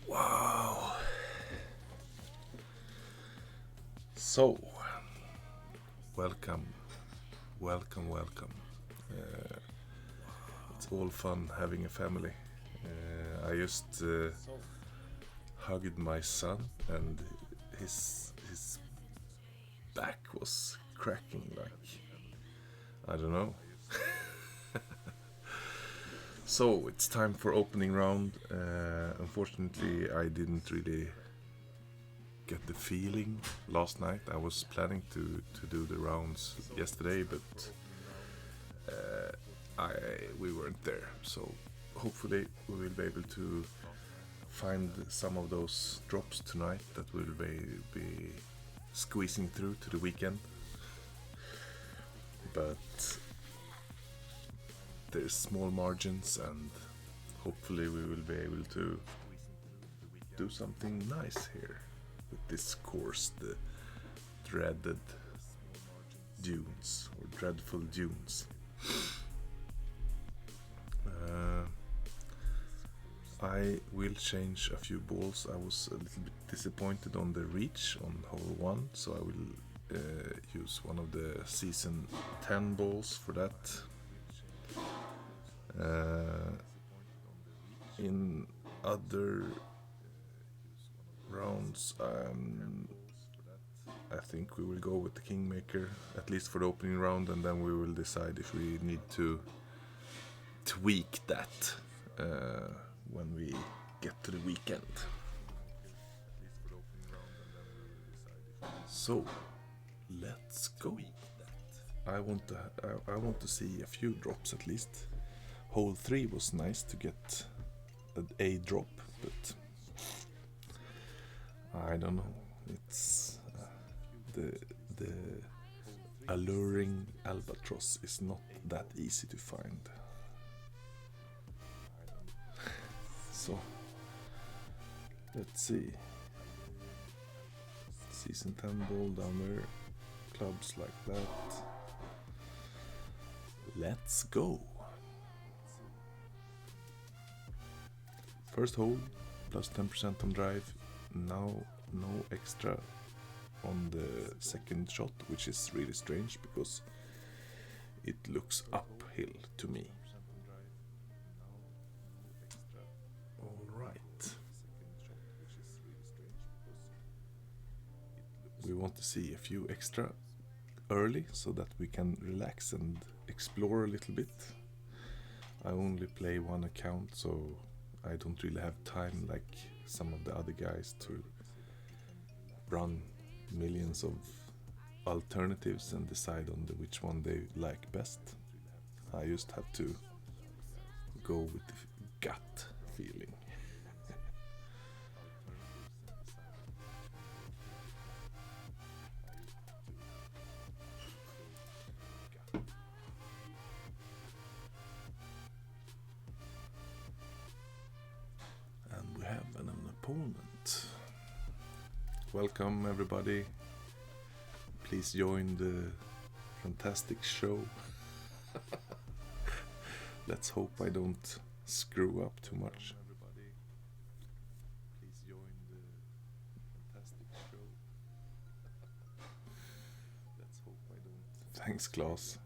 Wow. So, welcome. It's all fun having a family. I just hugged my son, and his back was cracking like I don't know. So it's time for opening round. Unfortunately, I didn't really get the feeling last night. I was planning to do the rounds yesterday, but we weren't there. So hopefully we will be able to find some of those drops tonight that will be squeezing through to the weekend. But there's small margins, and hopefully we will be able to do something nice here with this course, the dreaded dunes or dreadful dunes. I will change a few balls. I was a little bit disappointed on the reach on hole 1, so I will use one of the season 10 balls for that. In other rounds, I think we will go with the Kingmaker, at least for the opening round, and then we will decide if we need to tweak that when we get to the weekend. So, let's go. I want to see a few drops at least. Hole 3 was nice to get a drop, but I don't know. It's the alluring albatross is not that easy to find. So let's see. Season 10 ball down there, clubs like that. Let's go. First hole, plus 10% on drive. Now no extra on the second shot, which is really strange because it looks uphill to me. Alright. We want to see a few extra early so that we can relax and explore a little bit. I only play one account, so I don't really have time like some of the other guys to run millions of alternatives and decide on which one they like best. I just have to go with the gut feeling. And we have an opponent. Welcome everybody. Please join the fantastic show. Let's hope I don't screw up too much. Thanks, Klaus.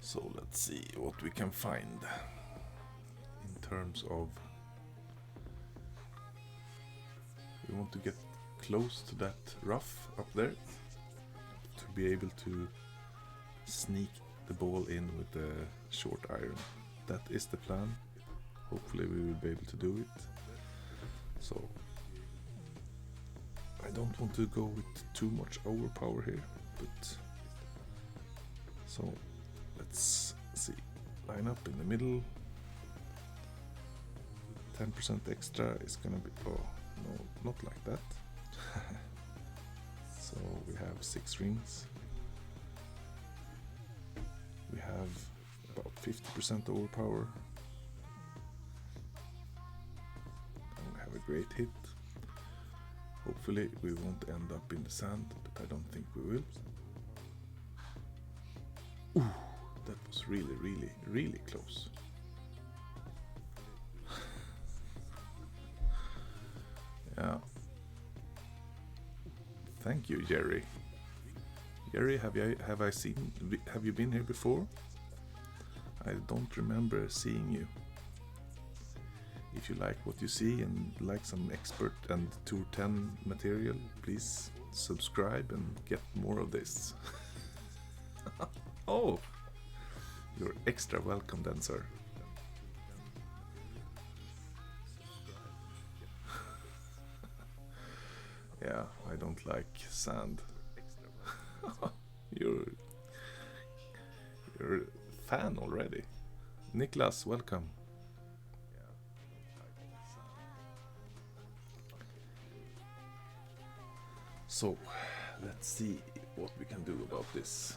So let's see what we can find in terms of. We want to get close to that rough up there to be able to sneak the ball in with the short iron. that is the plan. Hopefully we will be able to do it. So I don't want to go with too much overpower here, but so let's see. Line up in the middle. 10% extra is gonna be, oh no, not like that. So we have 6 rings. We have about 50% overpower. And we have a great hit. Hopefully we won't end up in the sand, but I don't think we will. Ooh, that was really, really, really close. Yeah. Thank you, Jerry. Jerry, have you been here before? I don't remember seeing you. If you like what you see and like some expert and Tour 10 material, please subscribe and get more of this. Oh, you're extra welcome then, sir. Yeah, I don't like sand. You're a fan already. Niklas, welcome. So, let's see what we can do about this.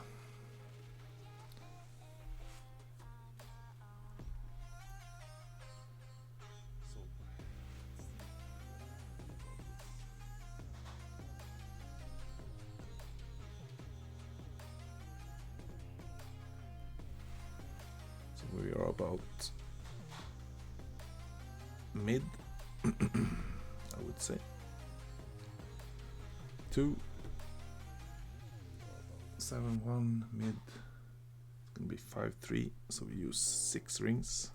So we are about mid, I would say. 2, 7, 1, mid. It's gonna be 5, 3. So we use 6 rings.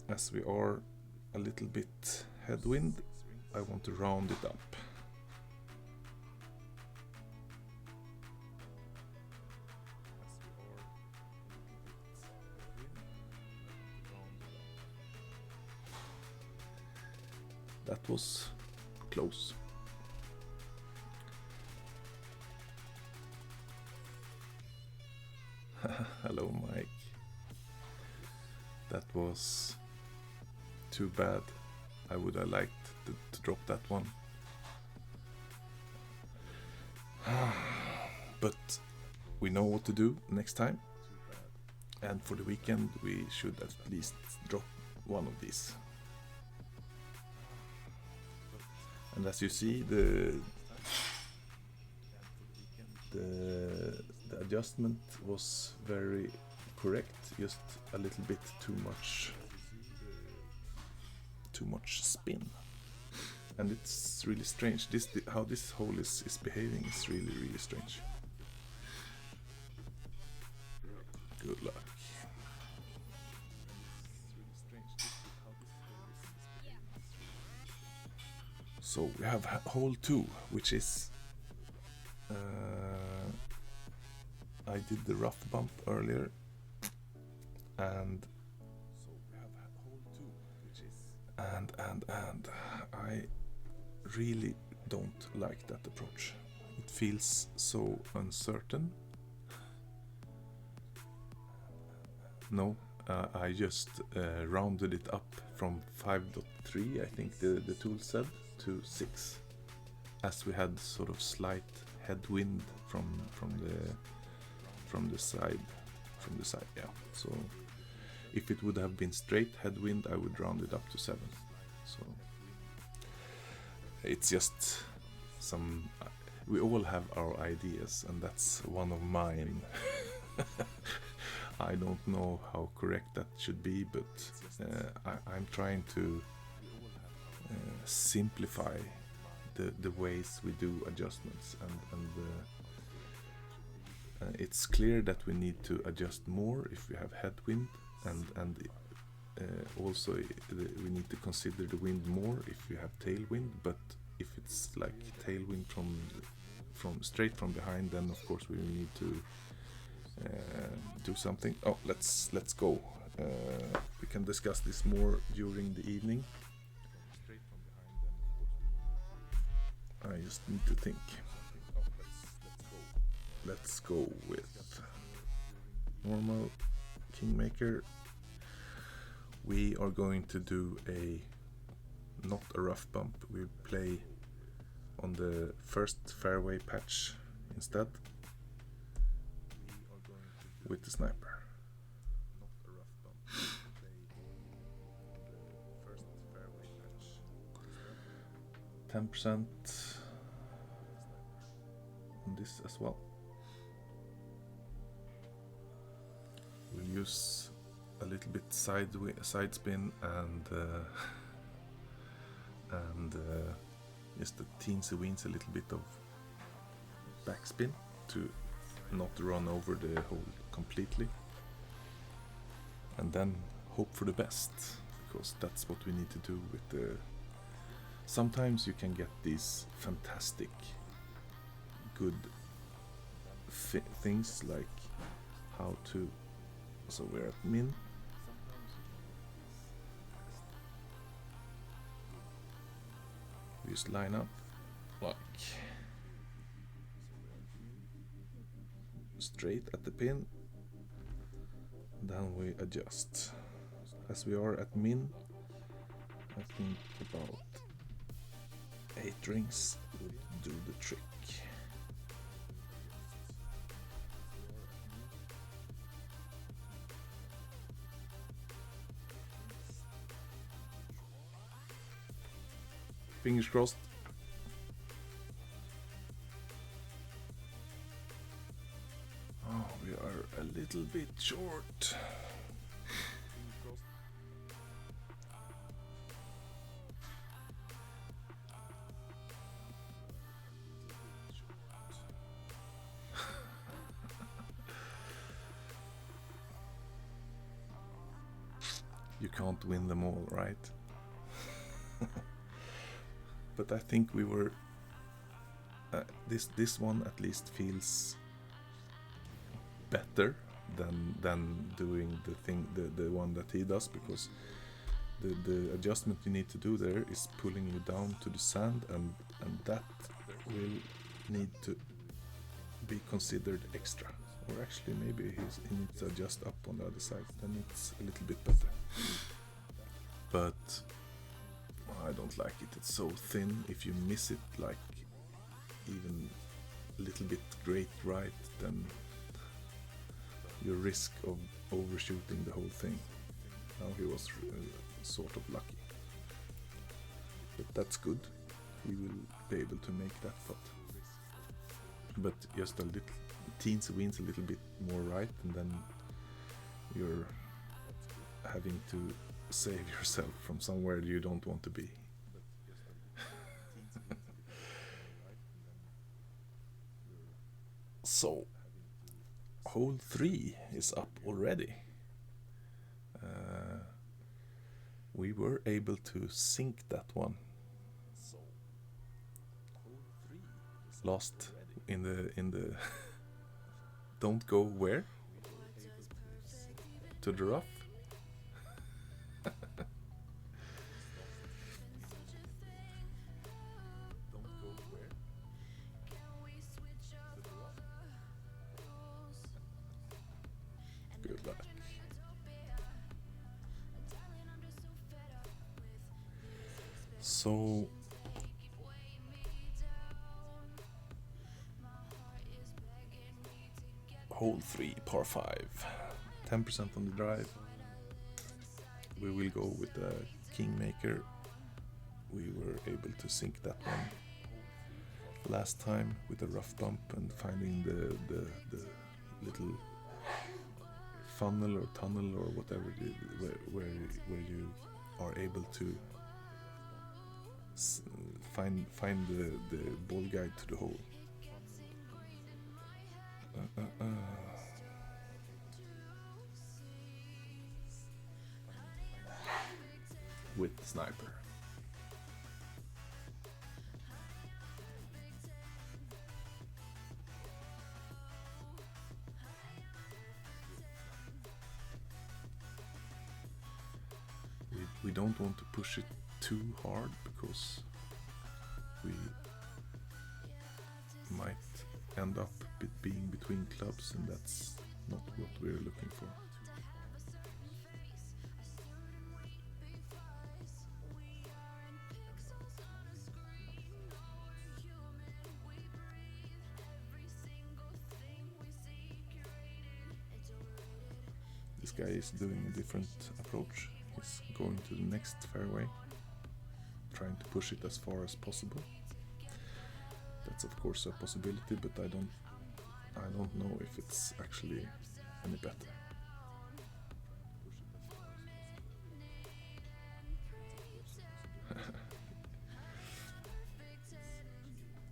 As we are a little bit headwind, I want to round it up. That was close. Hello, Mike. That was too bad. I would have liked to drop that one. But we know what to do next time. And for the weekend, we should at least drop one of these. And as you see, the adjustment was very correct, just a little bit too much spin. And it's really strange. How this hole is behaving is really, really strange. Good luck. So we have hole 2, which is I did the rough bump earlier, and I really don't like that approach. It feels so uncertain. No, I just rounded it up from 5.3, I think the tool said, to 6, as we had sort of slight headwind from the side, yeah. So if it would have been straight headwind, I would round it up to 7. So it's just some. We all have our ideas, and that's one of mine. I don't know how correct that should be, but I'm trying to simplify the ways we do adjustments, and it's clear that we need to adjust more if we have headwind, and also we need to consider the wind more if we have tailwind. But if it's like tailwind straight from behind, then of course we will need to do something. Oh, let's go. We can discuss this more during the evening. I just need to think. Let's go with normal kingmaker. We are going to do not a rough bump. We play on the first fairway patch instead with the sniper. 10% on this as well. We'll use a little bit side spin and just a teensy-weensy little bit of backspin to not run over the hole completely, and then hope for the best, because that's what we need to do with the. Sometimes you can get these fantastic good things like how to. So we're at min. We just line up like straight at the pin, then we adjust. As we are at min, I think about 8 rings would do the trick. Fingers crossed. Oh, we are a little bit short. You can't win them all, right? But I think we were. This one at least feels better than doing the one that he does, because the adjustment you need to do there is pulling you down to the sand, and that will need to be considered extra. Or actually maybe he needs to adjust up on the other side, then it's a little bit better. But I don't like it, it's so thin. If you miss it like even a little bit great right, then you risk of overshooting the whole thing. Now he was sort of lucky, but that's good. He will be able to make that putt, but just a little teensy-weensy, a little bit more right, and then you're having to save yourself from somewhere you don't want to be. So, hole 3 is up already. We were able to sink that one. Lost in the don't go where? To the rough? Good luck. So hole 3, par 5, 10% on the drive. We will go with the kingmaker. We were able to sink that one last time with a rough bump and finding the little funnel or tunnel or whatever it is, where you are able to find the ball guide to the hole. With the sniper. we don't want to push it too hard because we might end up being between clubs, and that's not what we're looking for. This guy is doing a different approach. He's going to the next fairway, trying to push it as far as possible. That's of course a possibility, but I don't know if it's actually any better.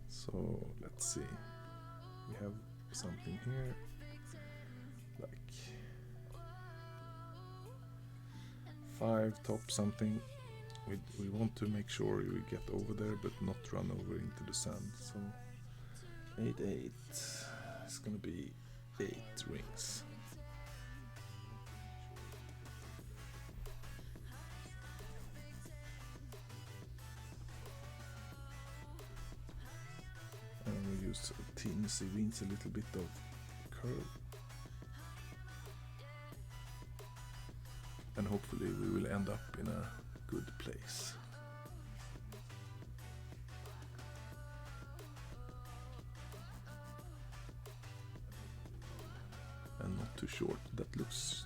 So let's see. We have something here like 5 top something. We want to make sure we get over there but not run over into the sand. So 8-8. It's gonna be 8 rings. And we use teensy weensy little bit of curve. And hopefully we will end up in a good place. And not too short. That looks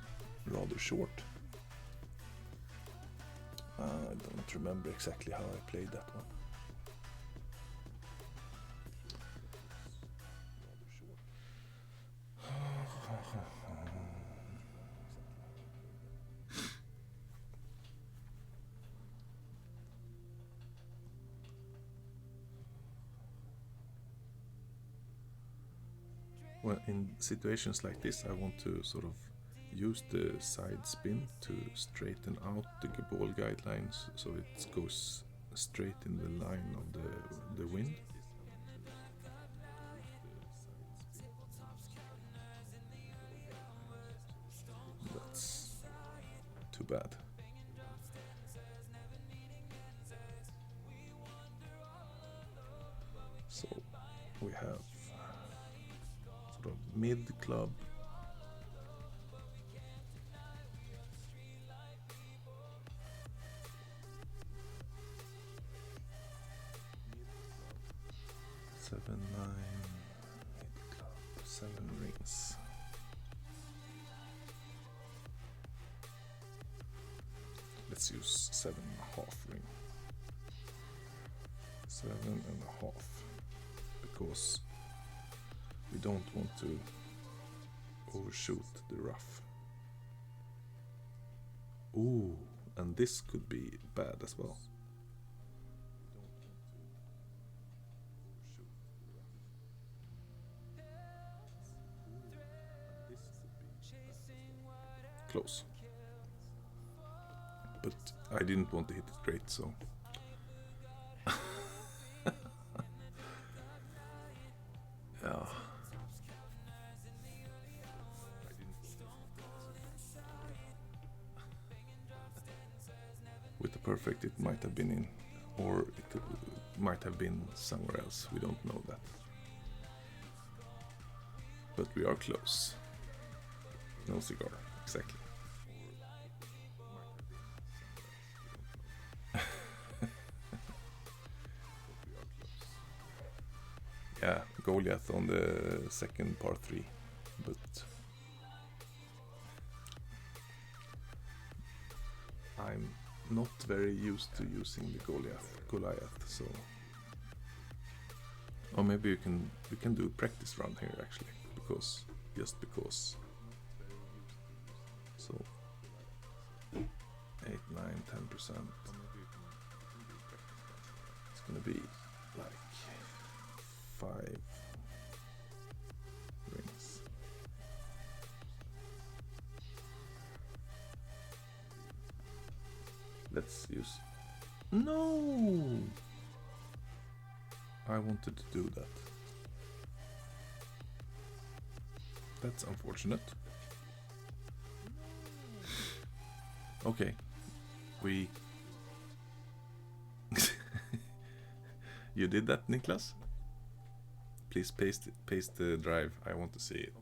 rather short. I don't remember exactly how I played that one. Well, in situations like this, I want to sort of use the side spin to straighten out the ball guidelines so it goes straight in the line of the wind. That's too bad. So we have sort of mid club, seven, 9, mid club, 7 rings. Let's use 7.5 ring. 7.5, because we don't want to overshoot the rough. Ooh, and this could be bad as well. Close. But I didn't want to hit it great, so yeah. With the perfect it might have been in, or it might have been somewhere else, we don't know that. But we are close. No cigar, exactly. Yeah, Goliath on the second par 3, but I'm not very used to using the Goliath, so or maybe we can do a practice run here actually, just because. So 8, 9, 10%. It's gonna be like 5 rings. Let's use. No! I wanted to do that. That's unfortunate. Okay, We... You did that, Niklas? Please paste the drive. I want to see it.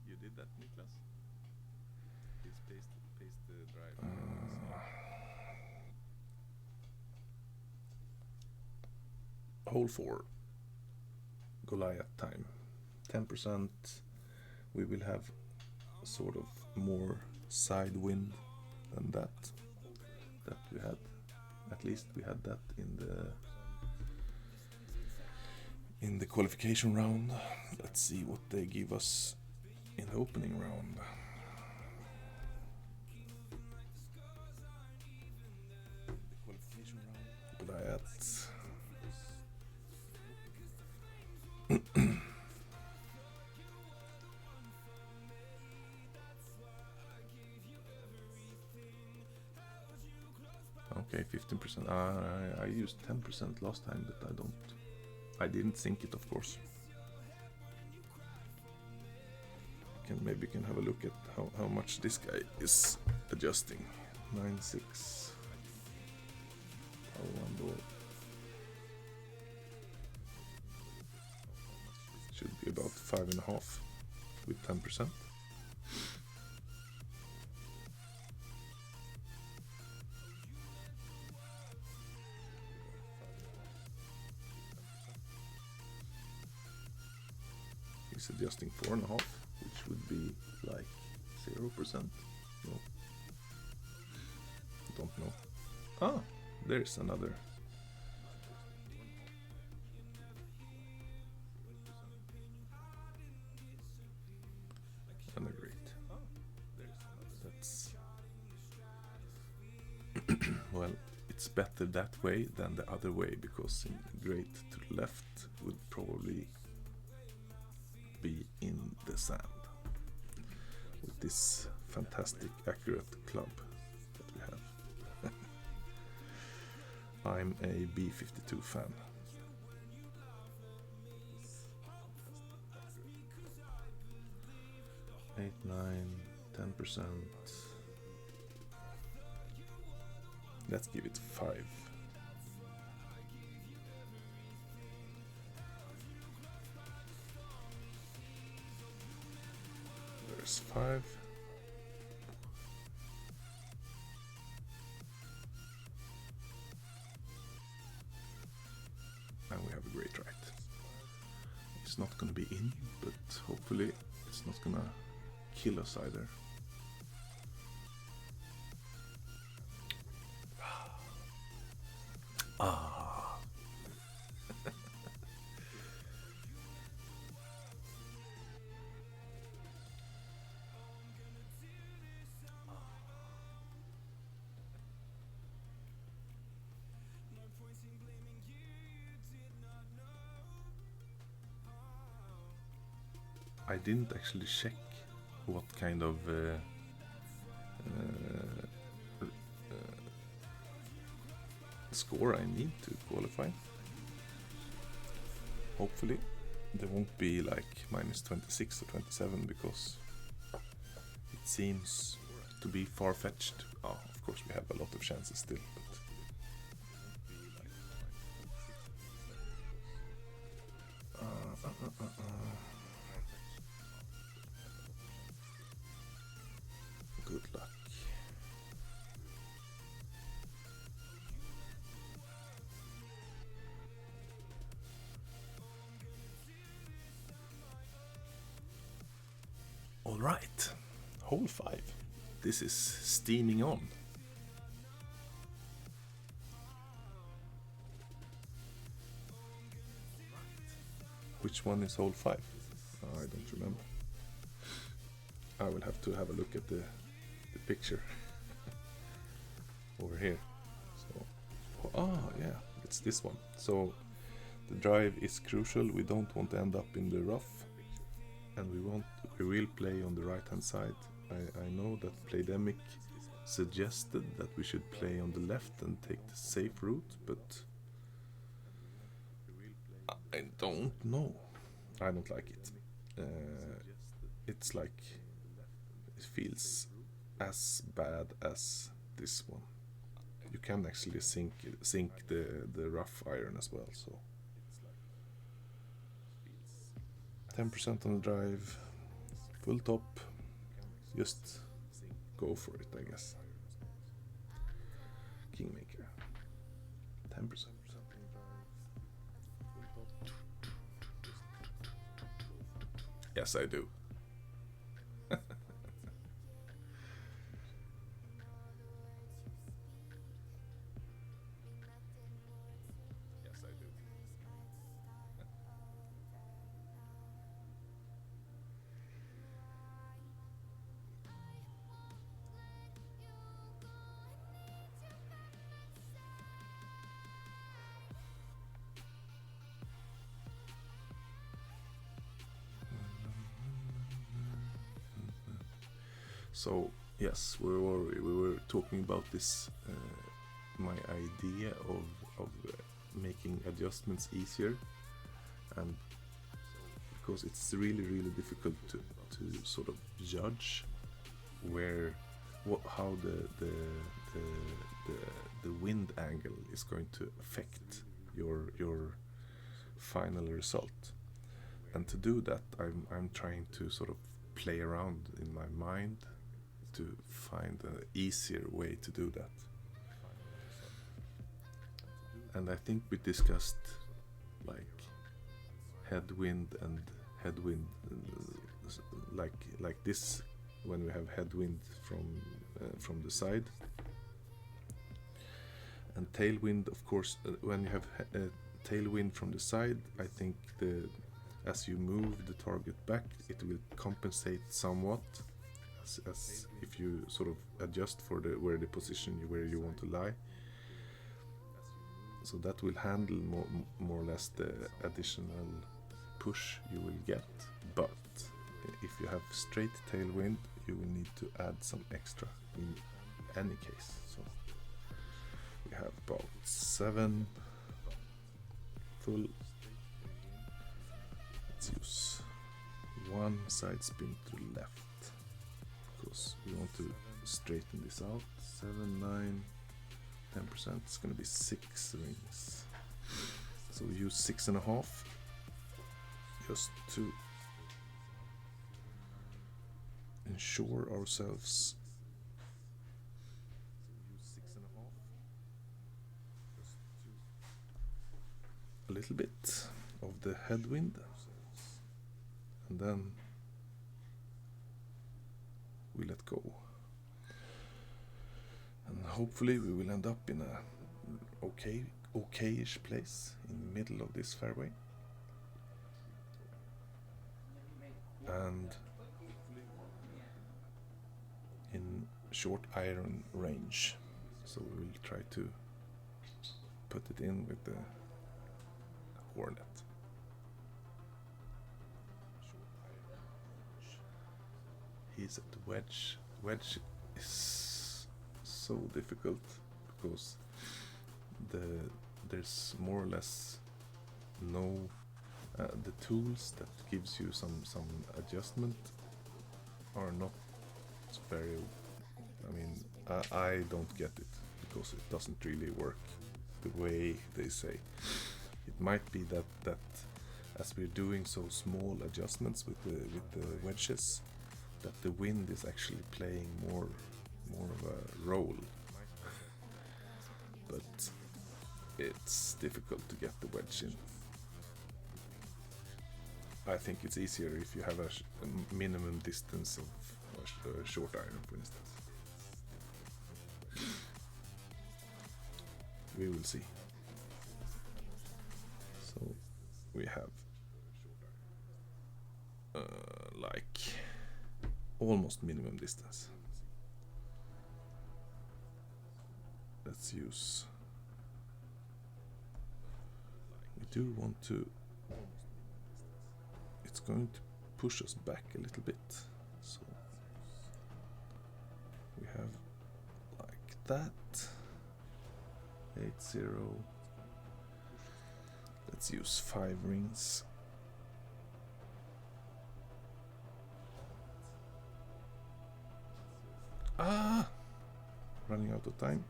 You did that, Niklas? Please paste the drive. Hole 4. Goliath time. 10%. We will have sort of more side wind than that we had. At least we had that in the qualification round. Let's see what they give us in the opening round. Goliath. Okay, 15%. I used 10% last time, but I didn't sync it, of course. Maybe can have a look at how much this guy is adjusting. 9.6. Should be about 5.5 with 10%. He's adjusting 4.5, which would be like 0%. No, don't know. Ah, there's another. And a great. That's well, it's better that way than the other way, because in great to the left would probably be in the sand with this fantastic accurate club that we have. I'm a B52 fan. Eight, 9, 10%. Let's give it 5. There's 5. And we have a great right. It's not gonna be in, but hopefully it's not gonna kill us either. Ah. I didn't actually check what kind of score I need to qualify. Hopefully there won't be like minus 26 or 27, because it seems to be far-fetched. Oh, of course we have a lot of chances still, but good luck. All right, hole 5. This is steaming on. Which one is hole 5? I don't remember. I will have to have a look at the picture over here. So, yeah, it's this one. So the drive is crucial. We don't want to end up in the rough, and we will play on the right hand side. I know that Playdemic suggested that we should play on the left and take the safe route, but I don't know. I don't like it. It's like feels as bad as this one. You can actually sink the rough iron as well, so 10% on the drive, full top, just go for it, I guess. Kingmaker, 10%. Yes, I do. So yes, we were talking about this. My idea of making adjustments easier, and because it's really difficult to sort of judge how the wind angle is going to affect your final result. And to do that, I'm trying to sort of play around in my mind to find an easier way to do that. And I think we discussed like headwind, like this, when we have headwind from the side, and tailwind, of course. When you have tailwind from the side, I think as you move the target back, it will compensate somewhat, as if you sort of adjust for where you want to lie. So that will handle more or less the additional push you will get. But if you have straight tailwind, you will need to add some extra in any case. So we have about 7 full. Let's use one side spin to the left, because we want to straighten this out. 7, 9, 10%. It's going to be 6 rings. So we use 6.5 just to ensure ourselves a little bit of the headwind, and then we let go, and hopefully we will end up in a okayish place in the middle of this fairway, and in short iron range. So we will try to put it in with the Hornet. He's at the wedge. Wedge is so difficult because there's more or less no the tools that gives you some adjustment are not very. I mean, I don't get it because it doesn't really work the way they say. It might be that as we're doing so small adjustments with the wedges, that the wind is actually playing more of a role. But it's difficult to get the wedge in. I think it's easier if you have a minimum distance of a short iron, for instance. We will see. So we have like almost minimum distance. Let's use. We do want to. It's going to push us back a little bit. So we have like that. 8-0. Let's use 5 rings. Ah! Running out of time.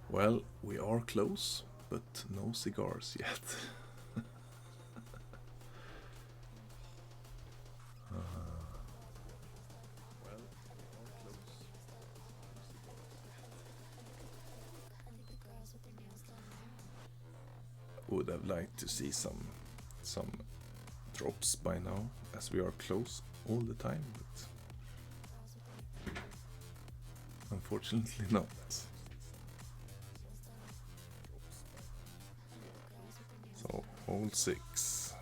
Well, we are close, but no cigars yet. Would have liked to see some drops by now, as we are close all the time, but unfortunately not. So hole 6.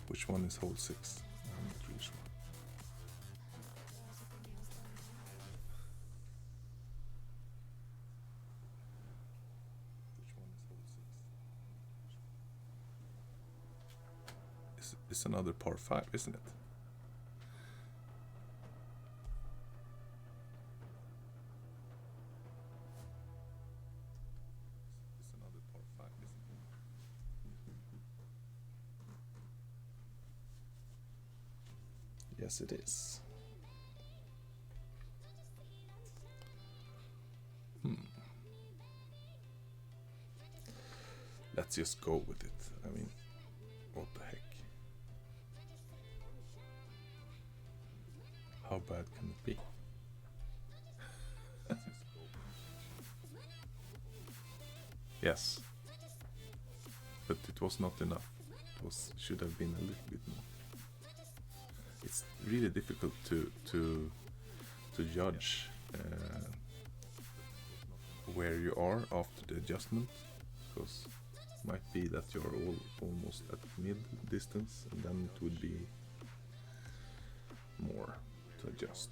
Which one is hole 6? I'm not really sure. Which one is hole 6? It's another par 5, isn't it? It's another par 5, isn't it? Yes, it is. Let's just go with it. I mean, what the heck? How bad can it be? Yes. But it was not enough. It should have been a little bit more. It's really difficult to judge where you are after the adjustment, because it might be that you're almost at mid distance, and then it would be more to adjust.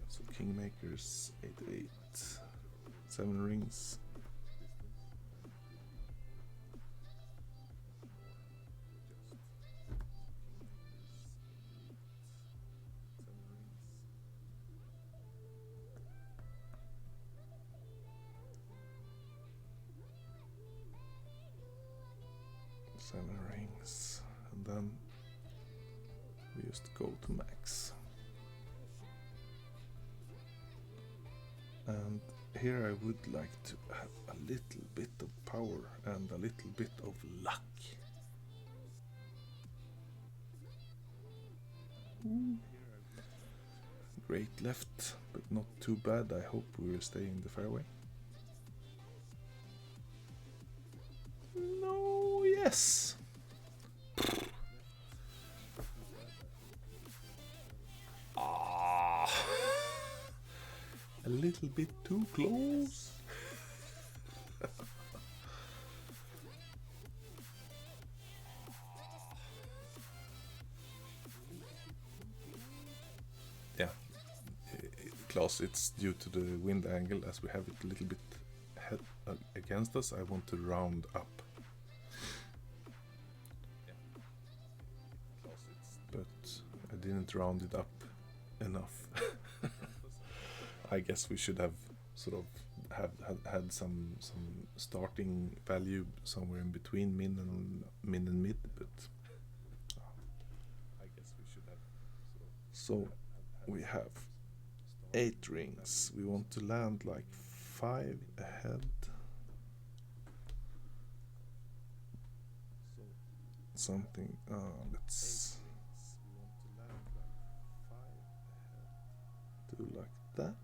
So kingmakers, 8-8, 7 rings. Seven rings, and then we just go to max. And here I would like to have a little bit of power and a little bit of luck. Great left, but not too bad. I hope we will stay in the fairway. No, yes. Ah, a little bit too close. Yeah, Klaus, it's due to the wind angle, as we have it a little bit against us. I want to round up. But I didn't round it up enough. I guess we should have sort of had some starting value somewhere in between min and mid, but I guess we should have. So we have 8 rings. We want to land like 5 ahead. Something. Let's do like that.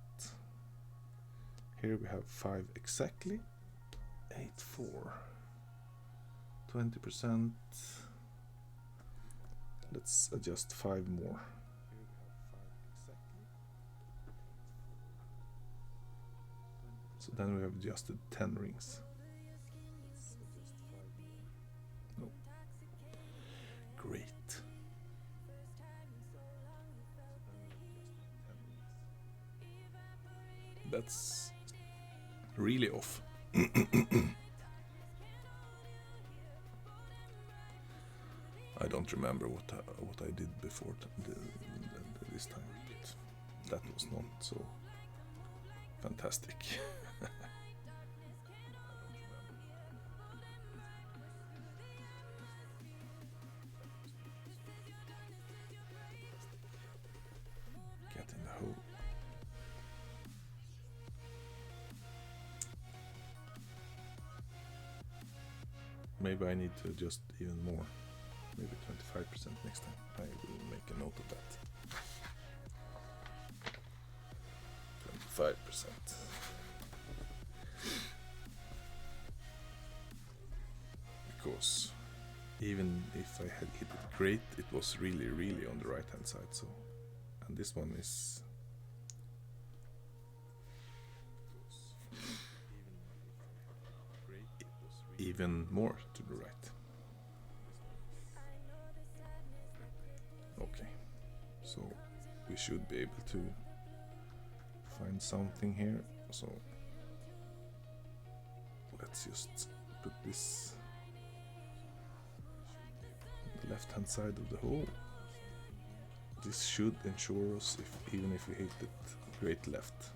Here we have 5 exactly. 8-4. 20%. Let's adjust 5 more. So then we have adjusted 10 rings. No. Great. That's really off. I don't remember what I did before this time, but that was not so fantastic. Get in the hole. Maybe I need to adjust even more. Maybe 25% next time. I will make a note of that. 25%. Because even if I had hit it great, it was really on the right hand side. So, and this one is even more to the right. Okay, so we should be able to find something here. So let's just put this on the left hand side of the hole. This should ensure us even if we hit it great left.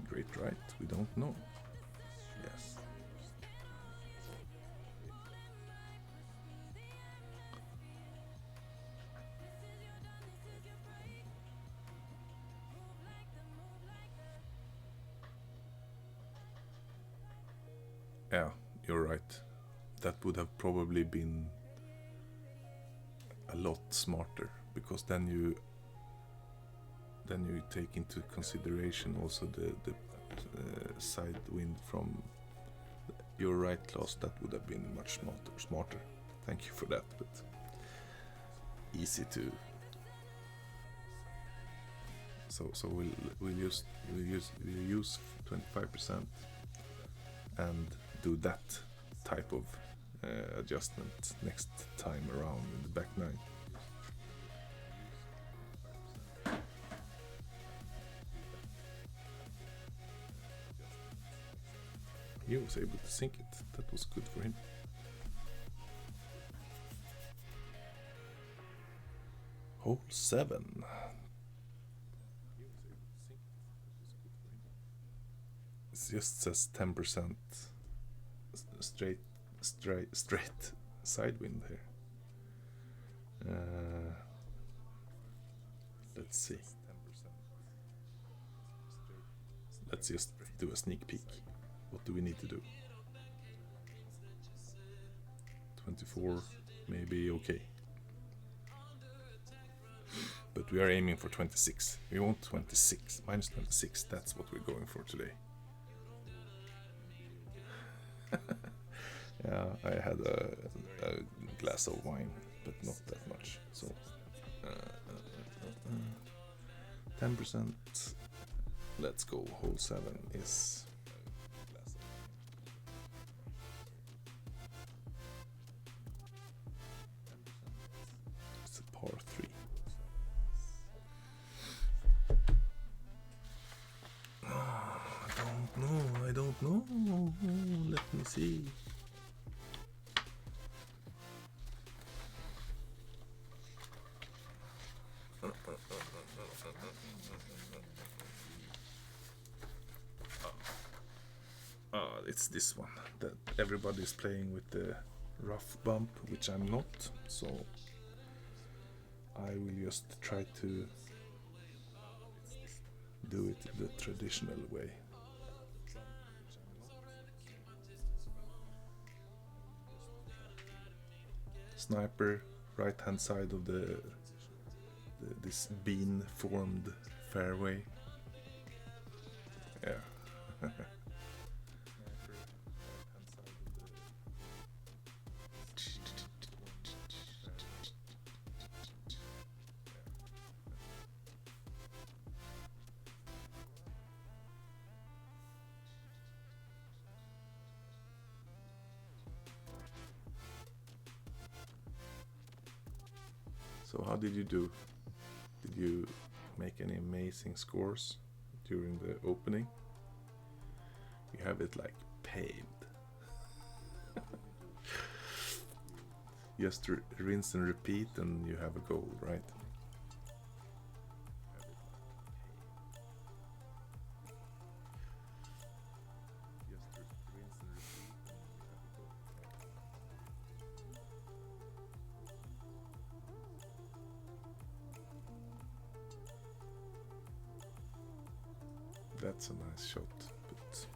Great right, we don't know. Yes. Yeah, you're right. That would have probably been a lot smarter, because then you take into consideration also the side wind from your right class. That would have been much smarter. Thank you for that, but easy to. So we'll use 25% and do that type of adjustment next time around in the back nine. He was able to sink it. That was good for him. Hole 7. It just says 10% straight side wind here. Let's see. Let's just do a sneak peek. What do we need to do? 24, maybe okay. But we are aiming for 26. We want 26, minus 26. That's what we're going for today. Yeah, I had a glass of wine, but not that much. So 10%. Let's go. Hole 7 is. It's a par 3. I don't know. Let me see. It's this one that everybody's playing with the rough bump, which I'm not, so I will just try to do it the traditional way. Sniper, right hand side of this bean formed fairway. Yeah. So how did you do? Did you make any amazing scores during the opening? You have it like paved. just rinse and repeat and you have a goal, right? That's a nice shot, but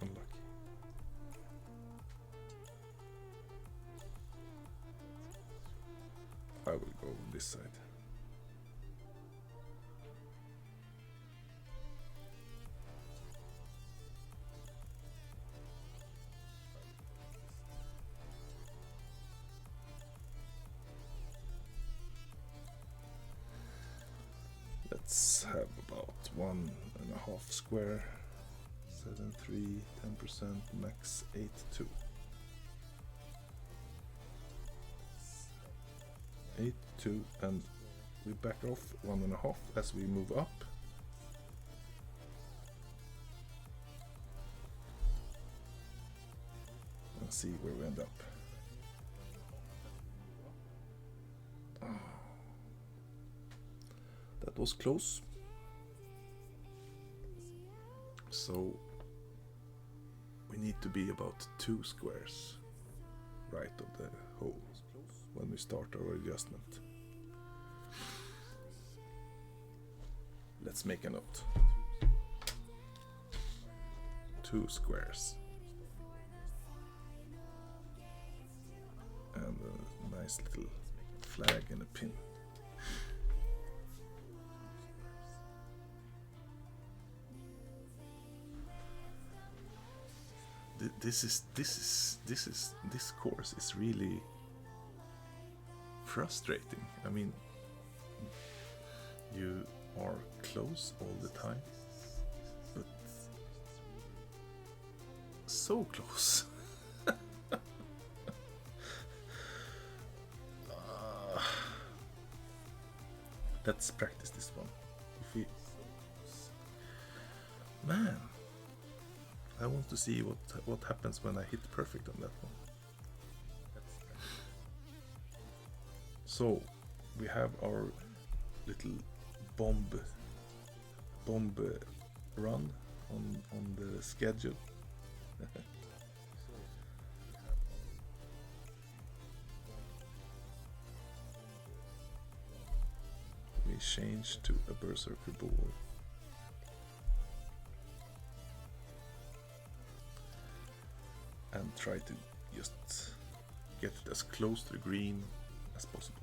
unlucky. I will go on this side. Let's have about 1.5 square. 7.3, 10%, max 8.2. 8.2, and we back off 1.5 as we move up. And see where we end up. That was close. So we need to be about 2 squares right of the hole when we start our adjustment. Let's make a note. 2 squares. And a nice little flag and a pin. This course is really frustrating. I mean, you are close all the time, but so close. Let's practice this one. Man, I want to see what happens when I hit perfect on that one. So we have our little bomb run on the schedule. We change to a berserker ball. And try to just get it as close to the green as possible.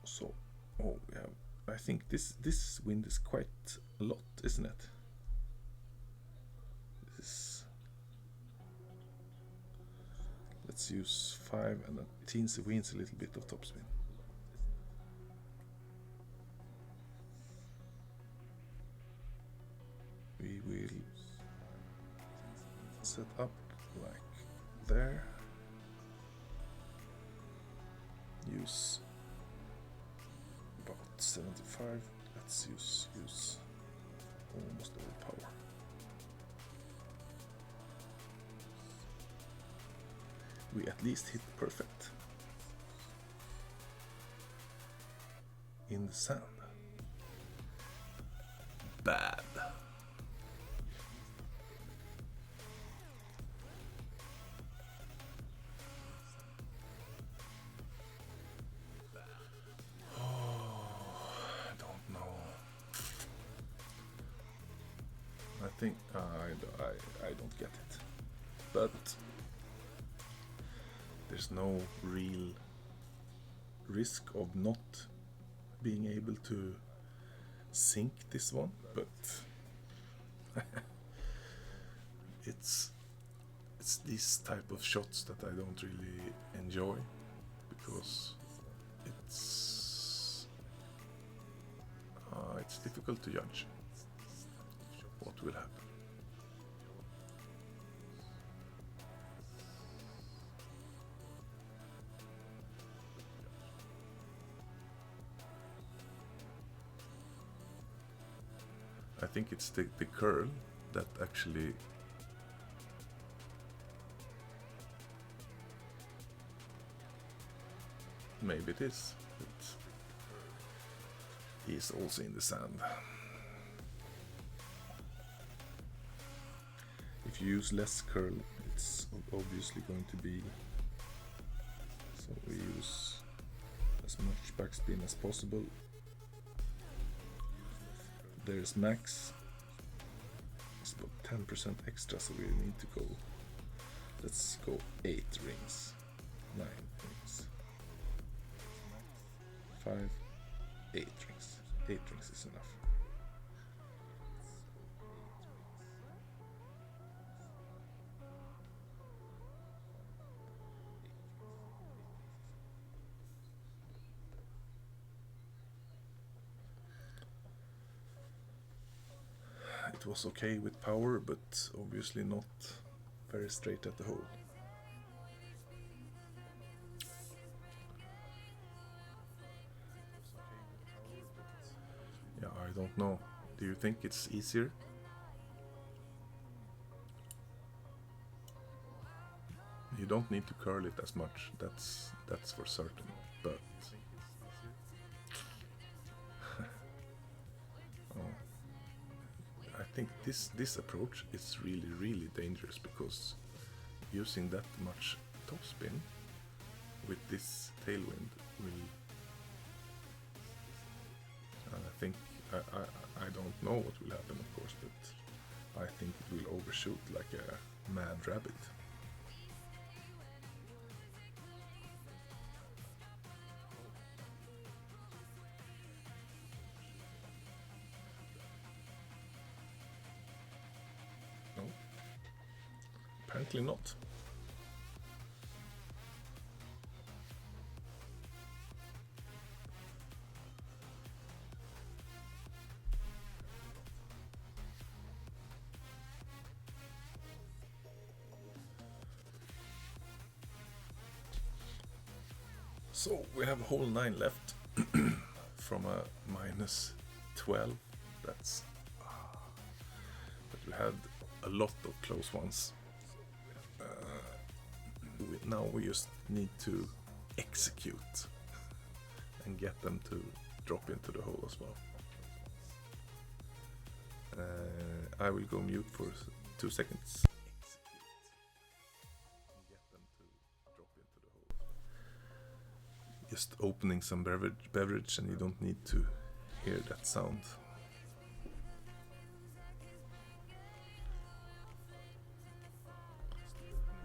So, oh, yeah, I think this wind is quite a lot, isn't it? Let's use 5 and a teensy weensy little bit of topspin. We will set up like there. Use about 75. Let's use almost all power. We at least hit perfect in the sand. Bad. I think I don't get it, but there's no real risk of not being able to sink this one, but it's these type of shots that I don't really enjoy, because It's difficult to judge what will happen. I think it's the curl that actually maybe it is, but he is also in the sand. If you use less curl, it's obviously going to be, so we use as much backspin as possible. There's max, it's about 10% extra, so we need to go, let's go 8 rings, 9 rings, 5, 8 rings. 8 rings is enough. It was okay with power, but obviously not very straight at the hole. Yeah, I don't know. Do you think it's easier? You don't need to curl it as much, that's for certain, but I think this approach is really dangerous, because using that much topspin with this tailwind will, I think, I don't know what will happen, of course, but I think it will overshoot like a mad rabbit. No, apparently not. So we have hole 9 left from a -12. That's but we had a lot of close ones. Now we just need to execute and get them to drop into the hole as well. I will go mute for 2 seconds. Just opening some beverage, and you don't need to hear that sound.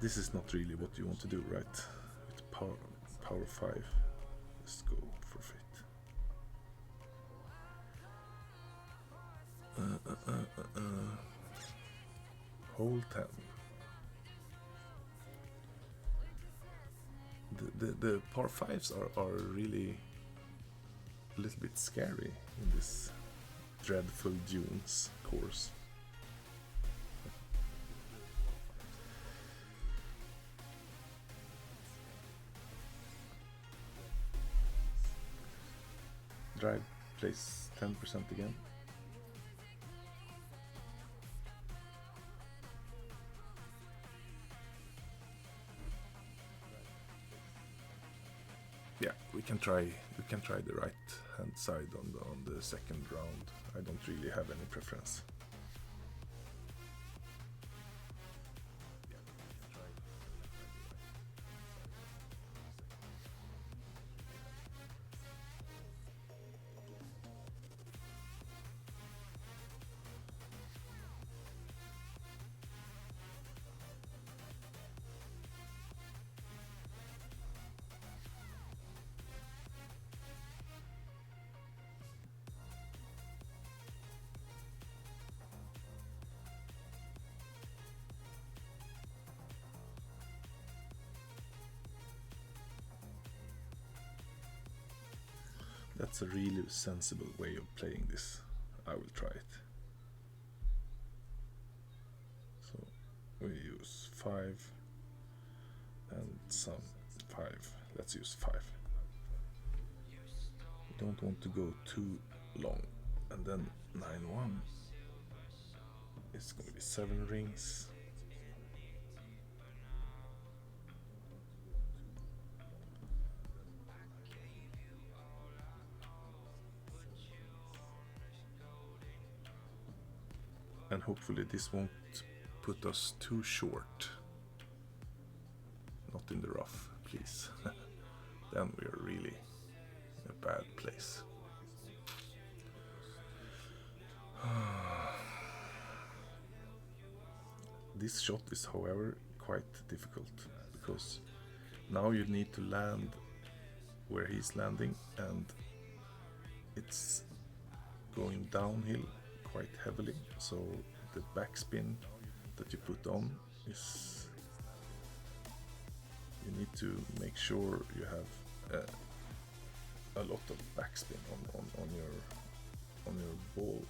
This is not really what you want to do, right? With power 5. Let's go for fit. Hole 10. The par 5s are really a little bit scary in this dreadful dunes course. Drive plays 10% again. Yeah, we can try the right hand side on the second round. I don't really have any preference. That's a really sensible way of playing this. I will try it. So we use 5 and some 5. Let's use 5. We don't want to go too long. And then 9-1. It's going to be 7 rings. And hopefully this won't put us too short. Not in the rough, please. Then we are really in a bad place. This shot is, however, quite difficult, because now you need to land where he's landing, and it's going downhill quite heavily, so the backspin that you put on is, you need to make sure you have a lot of backspin on your ball.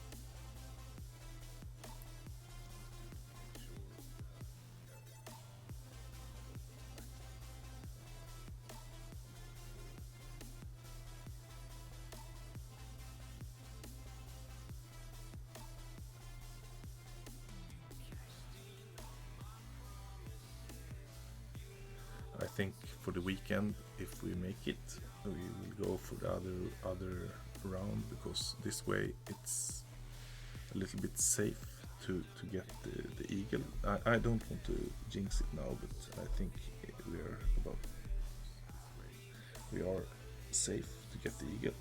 I think for the weekend, if we make it, we will go for the other round, because this way it's a little bit safe to get the eagle. I don't want to jinx it now, but I think we are safe to get the eagle.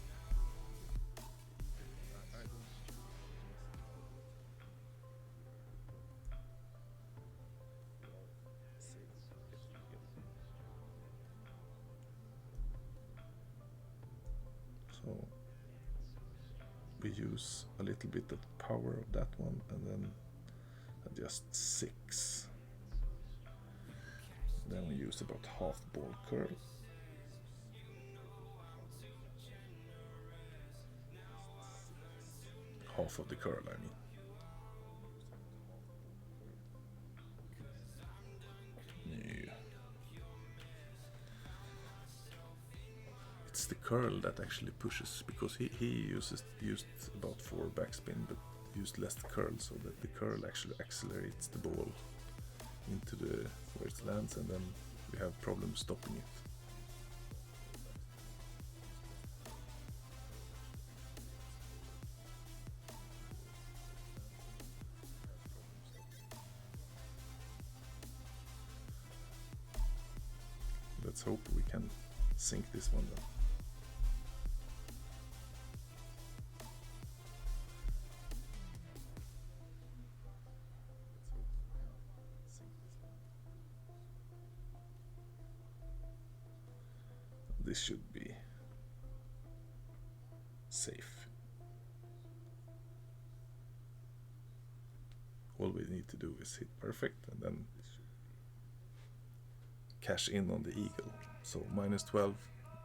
So we use a little bit of power of that one, and then adjust 6. Then we use about half ball curl. Half of the curl, I mean. It's the curl that actually pushes, because he used about 4 backspin, but used less curl, so that the curl actually accelerates the ball into where it lands, and then we have problems stopping it. Let's hope we can sink this one then. This should be safe. All we need to do is hit perfect, and then cash in on the eagle. So -12,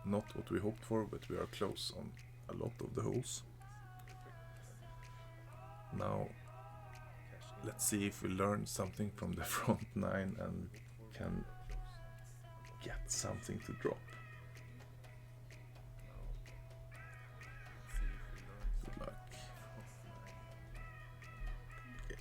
not what we hoped for, but we are close on a lot of the holes. Now let's see if we learn something from the front 9 and can get something to drop. Good luck. Okay.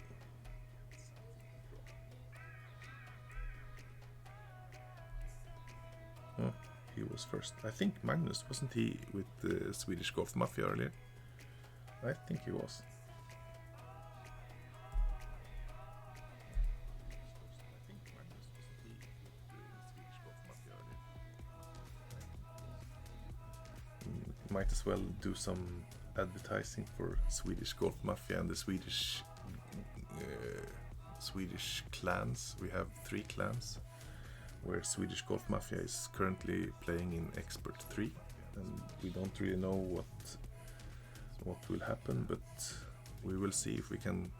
Oh, he was first. I think Magnus, wasn't he with the Swedish Golf Mafia earlier? I think he was. Might as well do some advertising for Swedish Golf Mafia and the Swedish clans. We have 3 clans, where Swedish Golf Mafia is currently playing in Expert 3, and we don't really know what will happen, but we will see if we can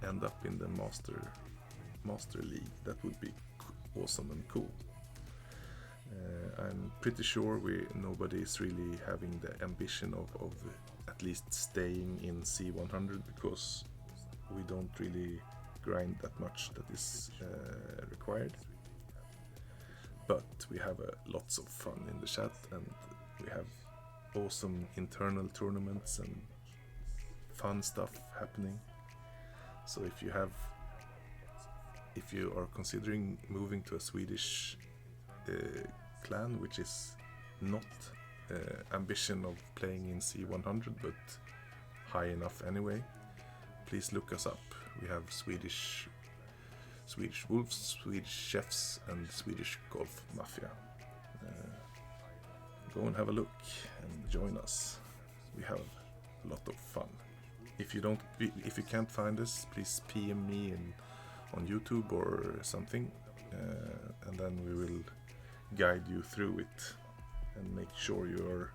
end up in the Master League. That would be awesome and cool. I'm pretty sure nobody is really having the ambition of at least staying in C100, because we don't really grind that much that is required. But we have lots of fun in the chat, and we have awesome internal tournaments and fun stuff happening. So if you are considering moving to a Swedish clan, which is not ambition of playing in C100 but high enough anyway, please look us up. We have Swedish Wolves, Swedish Chefs, and Swedish Golf Mafia. Go and have a look and join us. We have a lot of fun. If you can't find us, please PM me on YouTube or something, and then we will guide you through it and make sure you are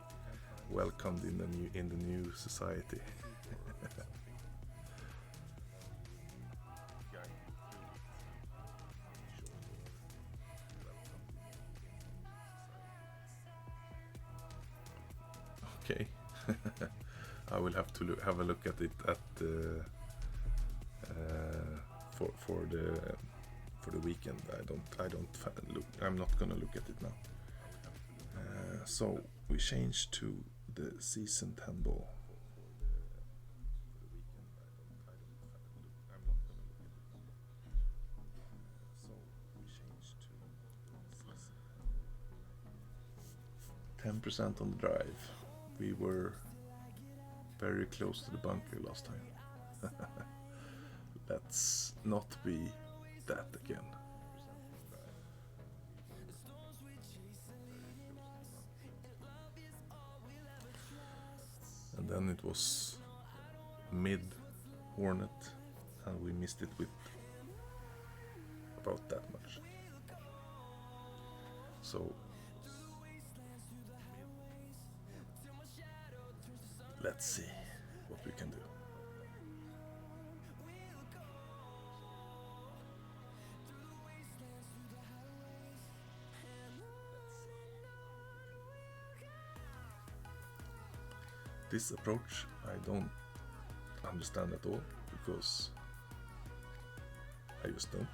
welcomed in the new society. Okay. I will have to have a look at it for the weekend. I'm not gonna look at it now. So we change to the seasoned handball. %10 on the drive. We were very close to the bunker last time. Let's not be that again. And then it was mid Hornet, and we missed it with about that much. So let's see what we can do. This approach I don't understand at all, because I just don't.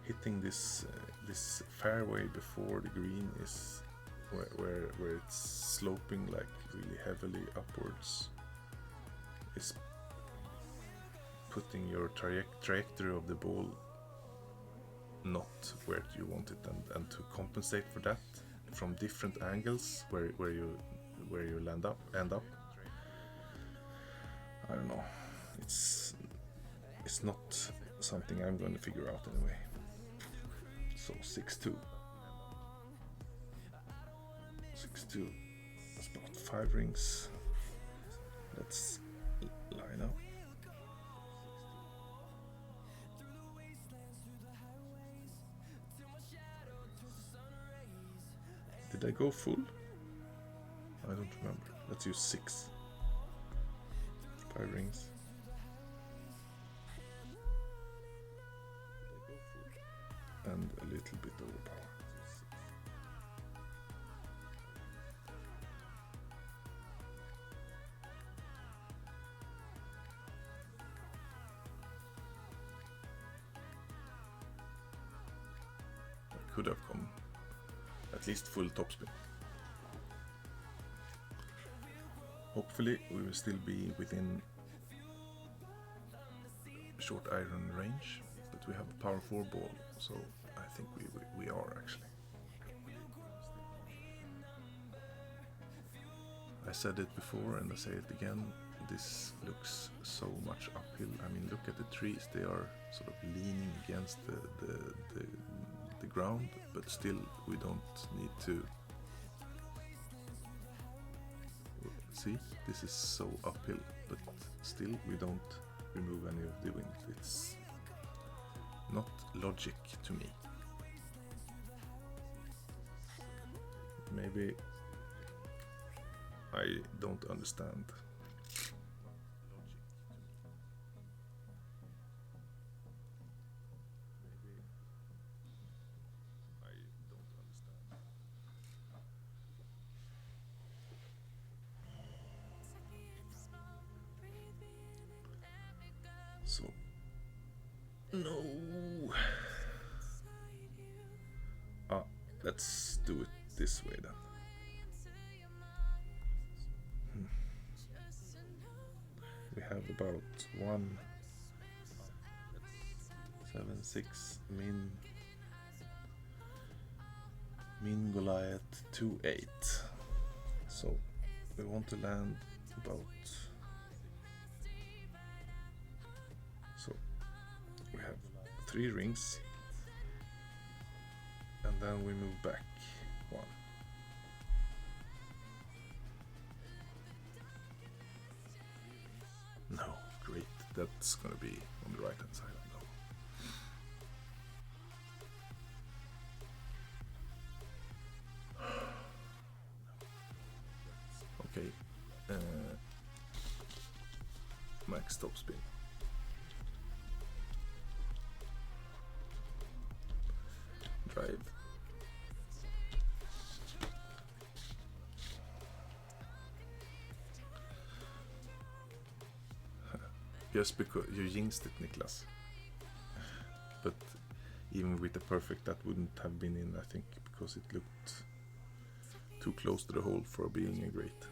Hitting this fairway before the green is where it's sloping like really heavily upwards, is putting your trajectory of the ball not where you want it, and to compensate for that from different angles where you end up. I don't know. It's not something I'm going to figure out anyway. So 6-2. 6-2. That's about 5 rings. Let's line up. Did I go full? I don't remember. Let's use 6. 5 rings. And a little bit overpowered. I could have gone at least full topspin. Hopefully we will still be within short iron range, but we have a power 4 ball, so I think we are actually. I said it before and I say it again, this looks so much uphill. I mean, look at the trees, they are sort of leaning against the ground, but still we don't need to. See, this is so uphill, but still we don't remove any of the wind. It's not logic to me. Maybe I don't understand. this way then. We have about 176 min Goliath 2-8. So we want to land about, so we have 3 rings and then we move back 1. No, great, that's gonna be on the right hand side. No. Okay, max top spin. Drive. Just because you jinxed it, Niklas. But even with the perfect, that wouldn't have been in, I think, because it looked too close to the hole for being a great.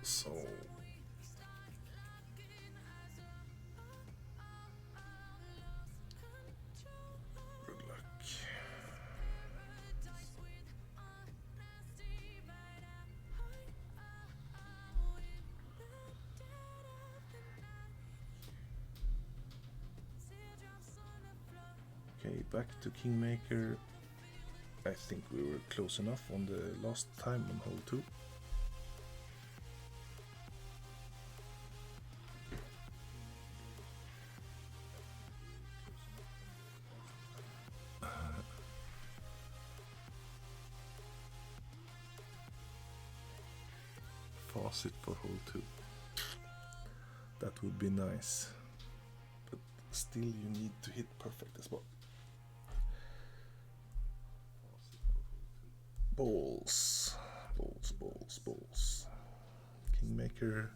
So good luck. Okay, back to Kingmaker. I think we were close enough on the last time on hole 2. Faucet for hole 2. That would be nice. But still you need to hit perfect as well. Balls. Balls, balls, balls. Kingmaker.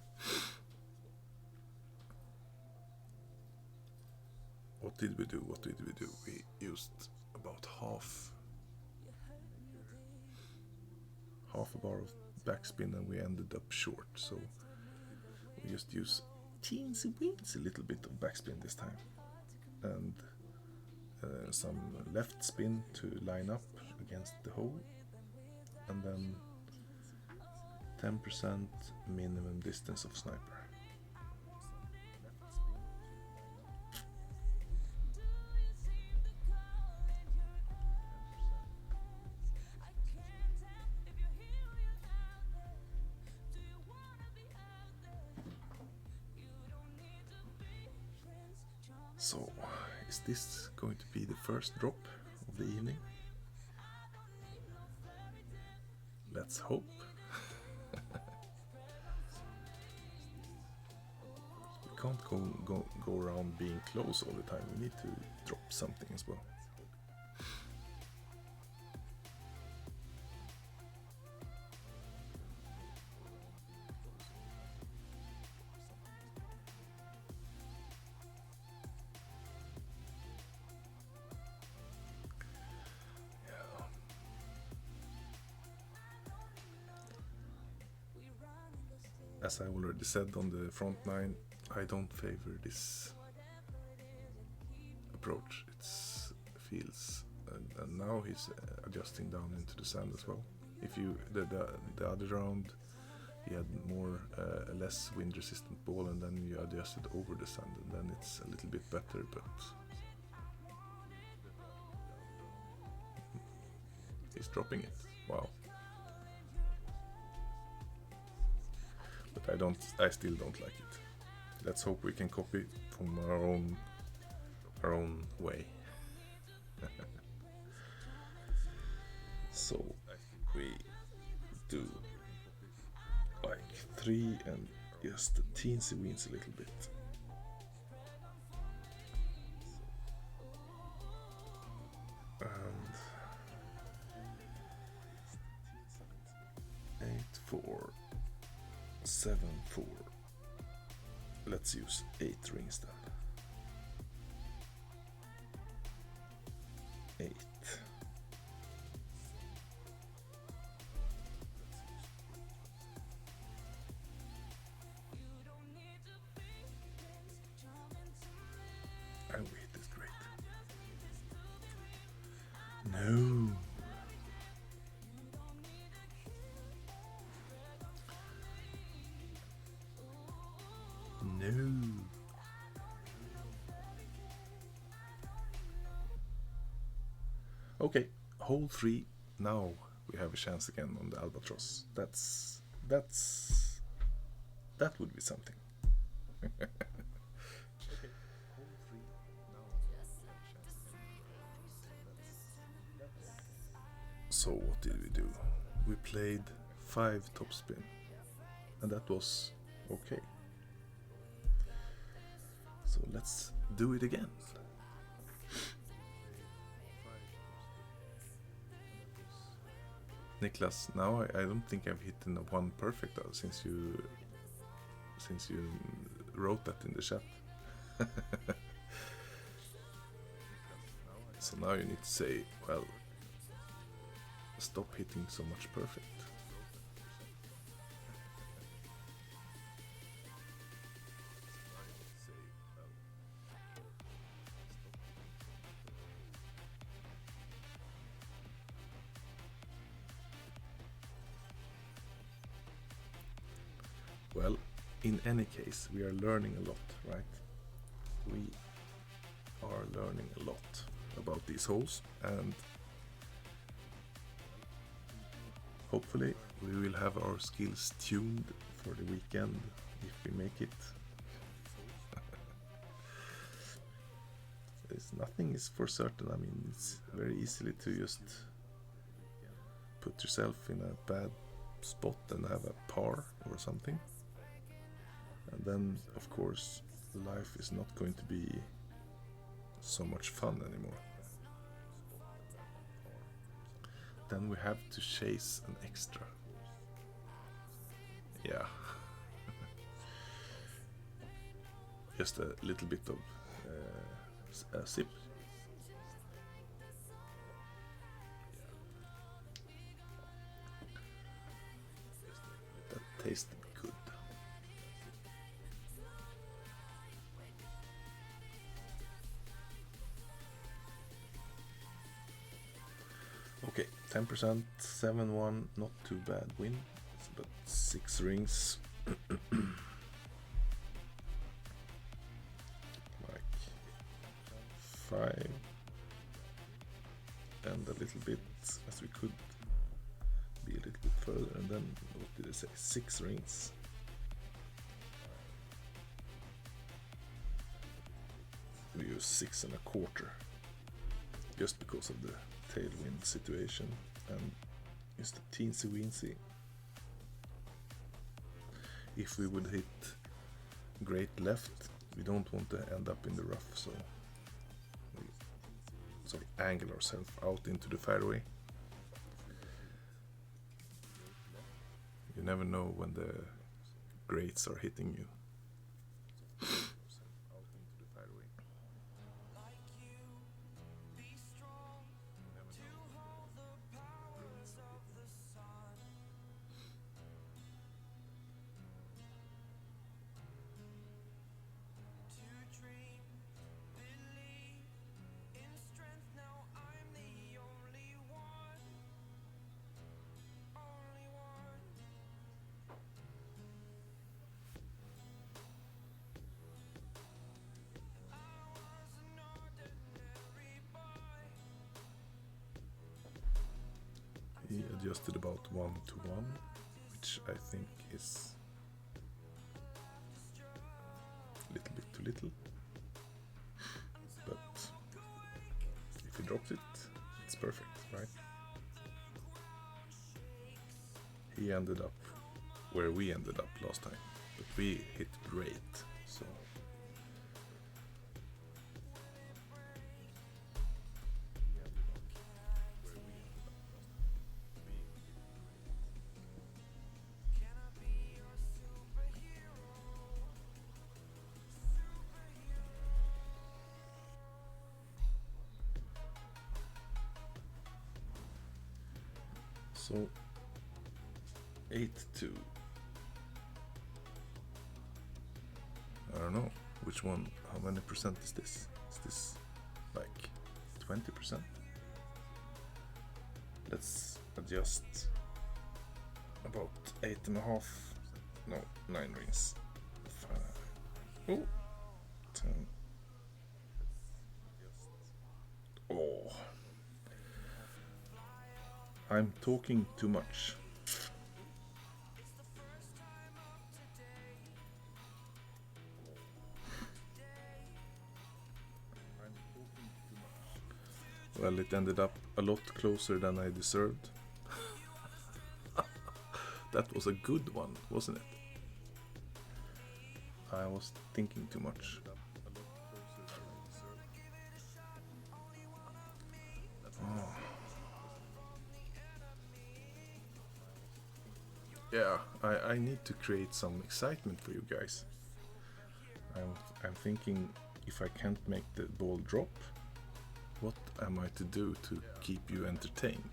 What did we do? What did we do? We used about half a bar of backspin and we ended up short. So we just use teensy weensy little bit of backspin this time. And some left spin to line up against the hole. And then 10% minimum distance of sniper. So, is this going to be the first drop of the evening? Let's hope. We can't go around being close all the time. We need to drop something as well. As I already said on the front 9, I don't favor this approach. It feels, and now he's adjusting down into the sand as well. If you the other round, he had more less wind resistant ball, and then you adjusted over the sand, and then it's a little bit better. But he's dropping it. Wow. But I still don't like it. Let's hope we can copy from our own way. So we do like 3 and just teensy weens a little bit. And 4, 7, 4. Let's use 8 rings then. 8. And we hit this great. No. No. Okay, hole 3. Now we have a chance again on the albatross. That would be something. So what did we do? We played 5 topspin, and that was okay. So let's do it again. Niklas, now I don't think I've hit one perfect though, since you wrote that in the chat. So now you need to say, well, stop hitting so much perfect. Well, in any case, we are learning a lot, right? We are learning a lot about these holes, and hopefully we will have our skills tuned for the weekend if we make it. Nothing is for certain. I mean, it's very easily to just put yourself in a bad spot and have a par or something. And then, of course, life is not going to be so much fun anymore. Then we have to chase an extra. Yeah. Just a little bit of a sip. That tasted good. Okay, 10%, 7-1, not too bad win, but 6 rings. Like 5 and a little bit, as we could be a little bit further, and then what did I say, 6 rings. We use 6 1/4 just because of the tailwind situation, and just a teensy weensy. If we would hit great left, we don't want to end up in the rough, so we angle ourselves out into the fairway. You never know when the greats are hitting you. He adjusted about 1-1, which I think is a little bit too little. But if he drops it, it's perfect, right? He ended up where we ended up last time, but we hit great, so. So 8-2. I don't know which one. How many percent is this? Is this like 20%? Let's adjust about 8.5. No, 9 rings. 5. Oh, 10. Oh, I'm talking too much. Well, it ended up a lot closer than I deserved. That was a good one, wasn't it? I was thinking too much. Oh. Yeah, I need to create some excitement for you guys. I'm thinking, if I can't make the ball drop, what am I to do to keep you entertained?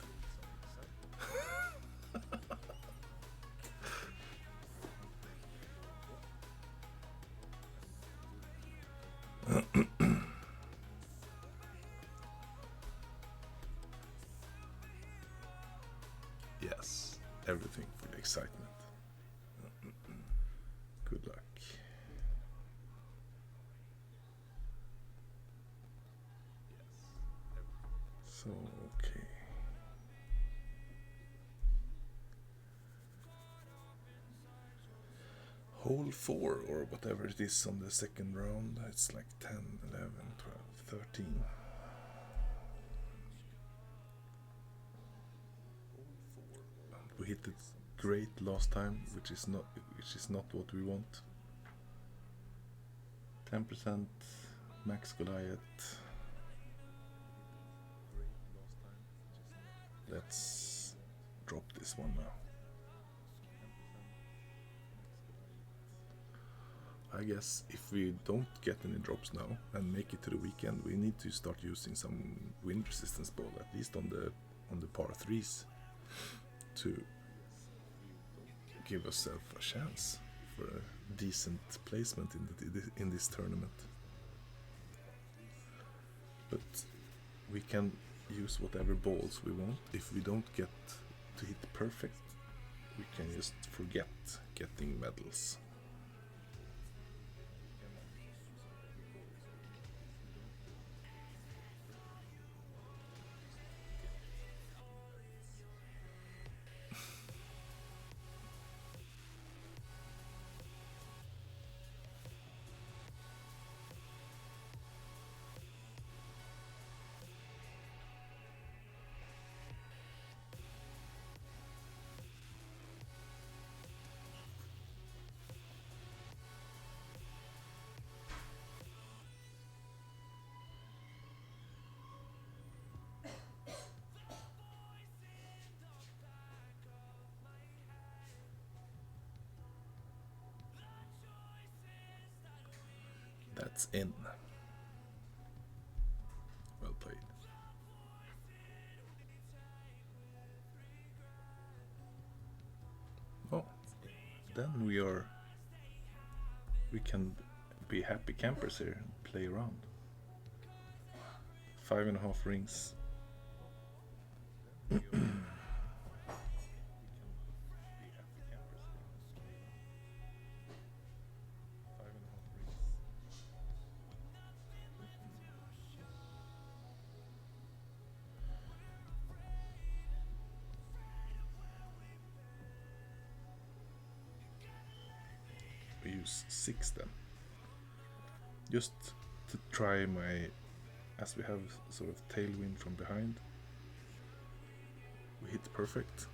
Yes, everything for the excitement. Good luck. So, okay. Hole 4, or whatever it is on the second round, it's like 10, 11, 12, 13. We hit it great last time, which is not what we want. 10% max Goliath. Let's drop this one now. I guess if we don't get any drops now and make it to the weekend, we need to start using some wind resistance ball, at least on the par 3s, to give ourselves a chance for a decent placement in this tournament. But we can use whatever balls we want. If we don't get to hit perfect, we can just forget getting medals. That's in. Well played. Oh, then we can be happy campers here and play around. 5.5 rings. We use 6 then. Just to try as we have sort of tailwind from behind. We hit perfect.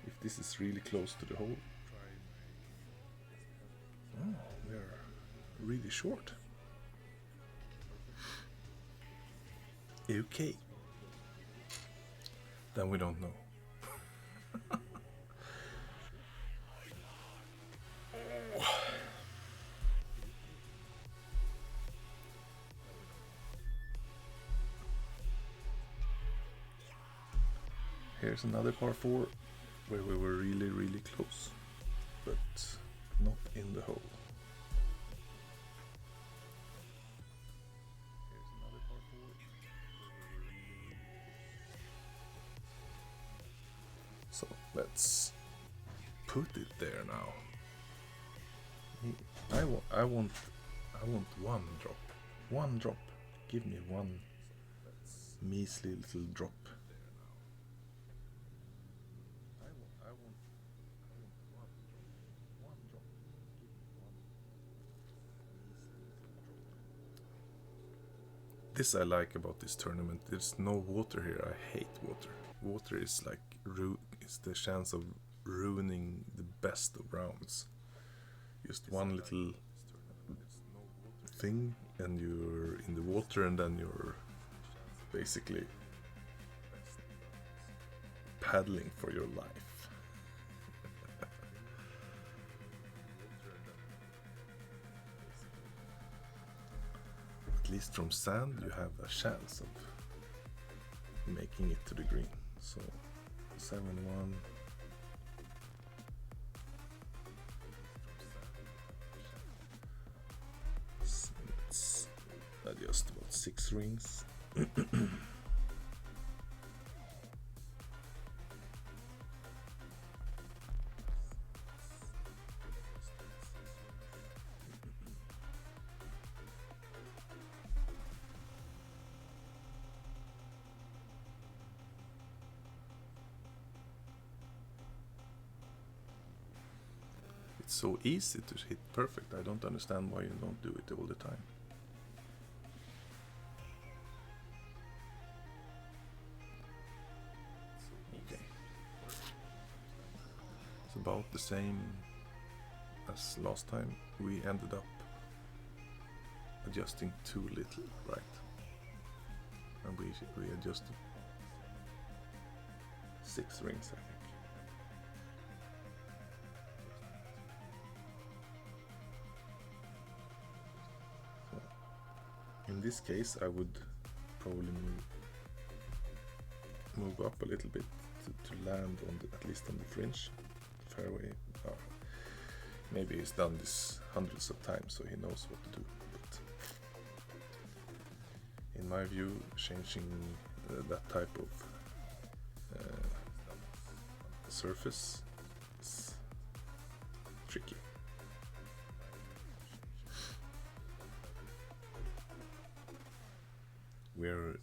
If this is really close to the hole. Oh, we are really short. Okay. Then we don't know. Here's another par 4 where we were really close, but not in the hole. Here's another par 4 where we were So let's put it there now. I want one drop. One drop. Give me one measly little drop. This I like about this tournament. There's no water here. I hate water. Water is like is the chance of ruining the best of rounds. Just one little thing and you're in the water, and then you're basically paddling for your life. At least from sand you have a chance of making it to the green. So 7-1. Let's adjust about 6 rings. It's so easy to hit perfect. I don't understand why you don't do it all the time. Okay. It's about the same as last time. We ended up adjusting too little, right? And we adjusted 6 rings, I think. In this case, I would probably move up a little bit to land on at least on the fringe fairway. Maybe he's done this hundreds of times, so he knows what to do. But in my view, changing that type of surface is tricky. We're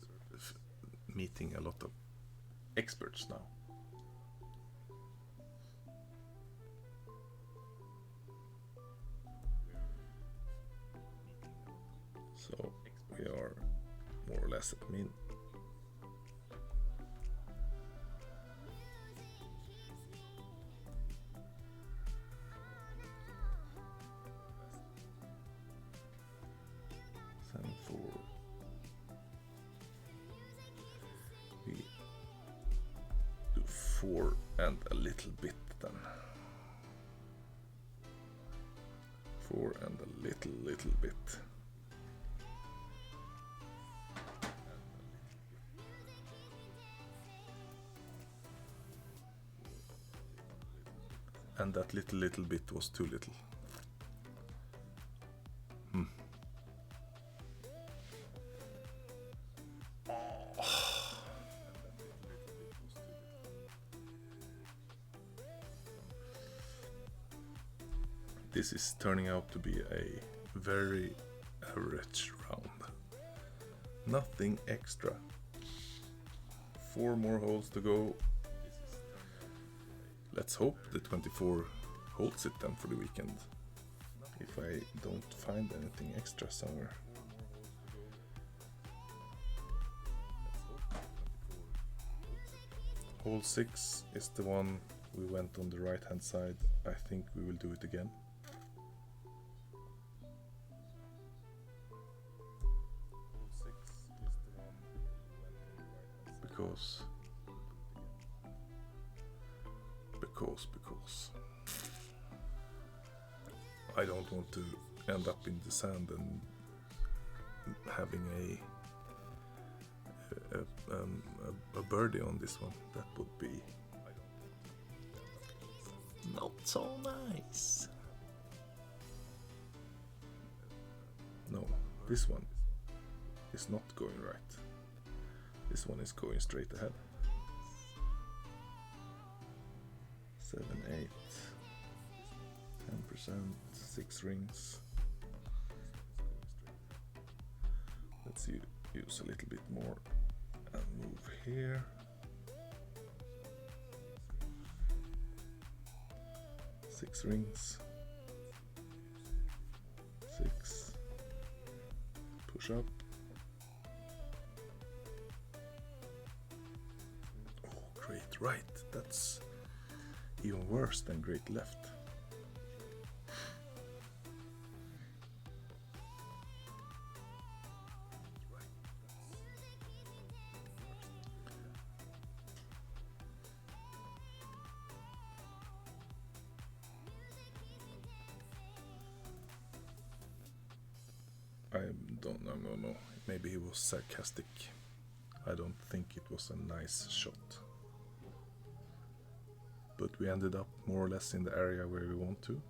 meeting a lot of experts now. So we are more or less at min. We do 4 and a little bit then. 4 and a little bit. And that little bit was too little. This is turning out to be a very average round. Nothing extra. 4 more holes to go. Let's hope the 24 holds it then for the weekend. If I don't find anything extra somewhere. Hole 6 is the one we went on the right hand side. I think we will do it again. Because I don't want to end up in the sand and having a a birdie on this one. That would be not so nice. No, this one is not going right. This one is going straight ahead. 7, 8, 10%, 6 rings. Let's use a little bit more and move here. Six rings. 6. Push up. Oh, great right. That's even worse than great left. I don't know. Maybe he was sarcastic. I don't think it was a nice shot. But we ended up more or less in the area where we want to.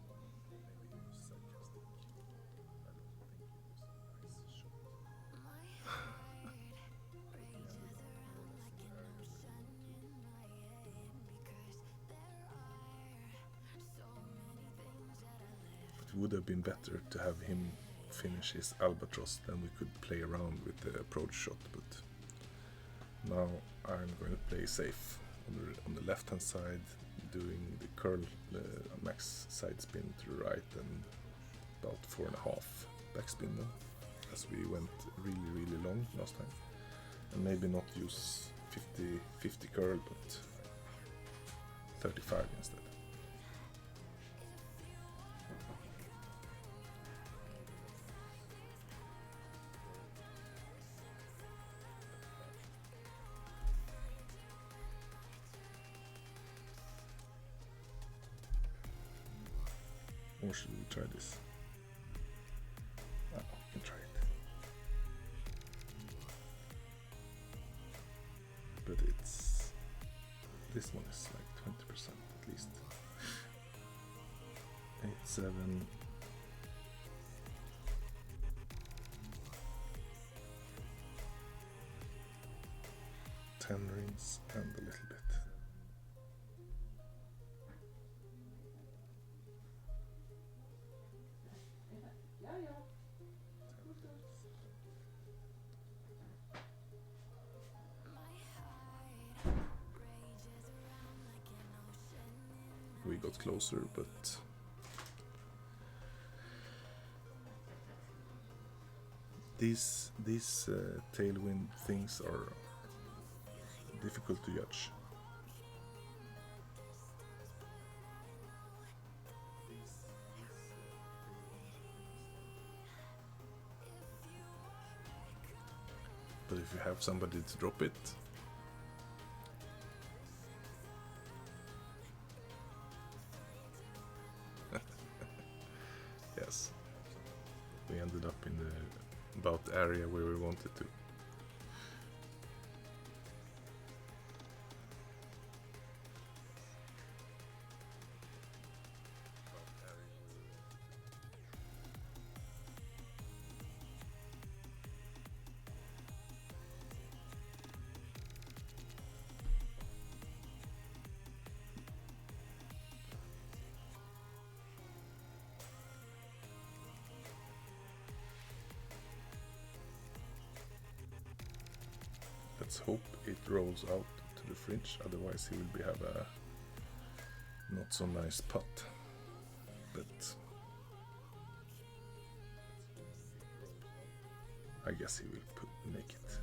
It would have been better to have him finish his albatross, then we could play around with the approach shot, but now I'm going to play safe on the left hand side, doing the curl, the max side spin to the right and about 4.5 backspin then, as we went really long last time, and maybe not use 50 curl but 35 instead. Or should we try this? Oh, we can try it. But it's... this one is like 20% at least. 8, 7... 10 rings and a little bit. We got closer, but these tailwind things are difficult to judge. But if you have somebody to drop it, yes, we ended up in the about the area where we wanted to. Let's hope it rolls out to the fringe, otherwise he will have a not so nice putt. But I guess he will make it.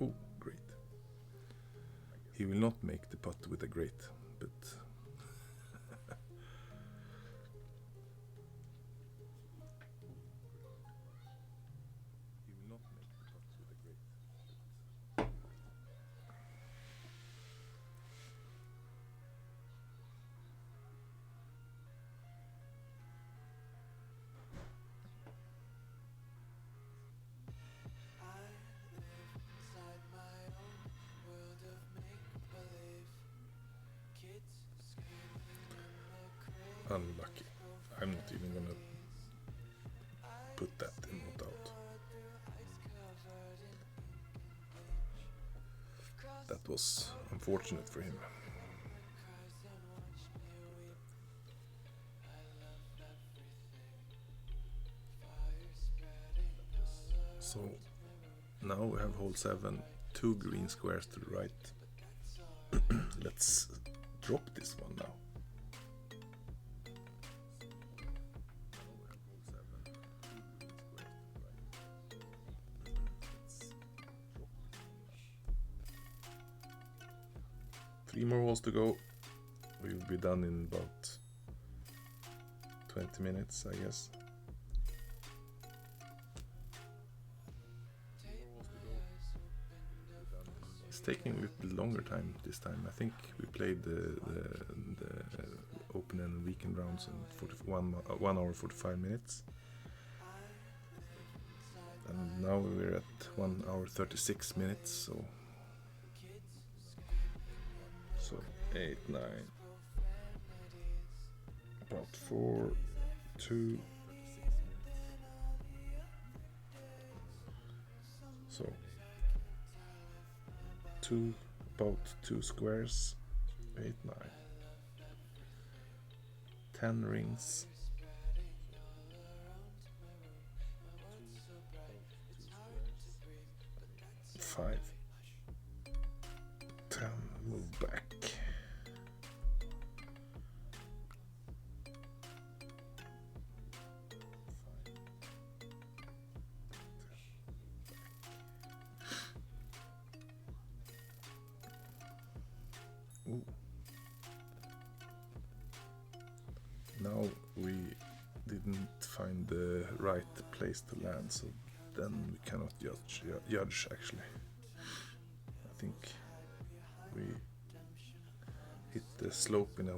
Oh, great. He will not make the putt with a great, but That was unfortunate for him. So now we have hole 7, 2 green squares to the right. Let's drop this one now. Three more holes to go. We'll be done in about 20 minutes, I guess. It's taking a little longer time this time. I think we played the open and weekend rounds in 1 hour 45 minutes. And now we're at 1 hour 36 minutes, so 8, 9, about 4, 2, so about 2 squares, 8, 9, 10 rings, 5, 10, move back. Ooh. Now we didn't find the right place to land, so then we cannot judge actually. I think we hit the slope in a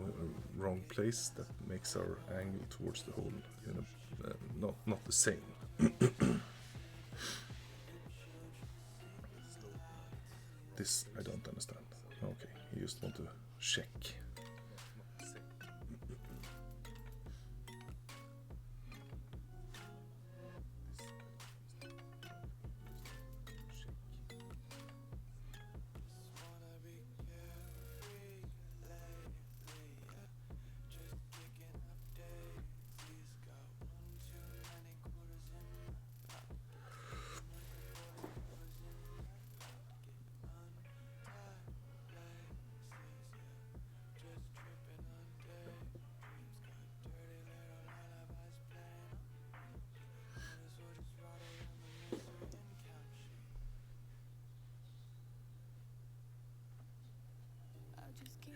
wrong place that makes our angle towards the hole not the same. This I don't understand. Okay, you just want to check.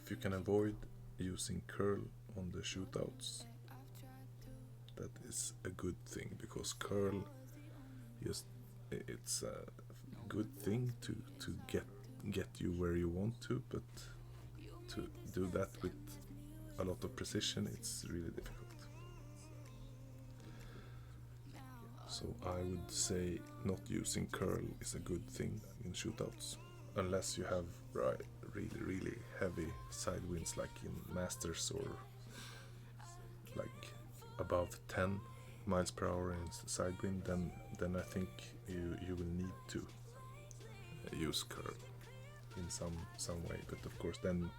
If you can avoid using curl on the shootouts, that is a good thing, because curl it's a good thing to get you where you want to, but to do that with a lot of precision, it's really difficult. So I would say not using curl is a good thing in shootouts, unless you have really heavy side winds like in Masters, or like above 10 miles per hour in side wind, then I think you will need to use curl in some way. But of course then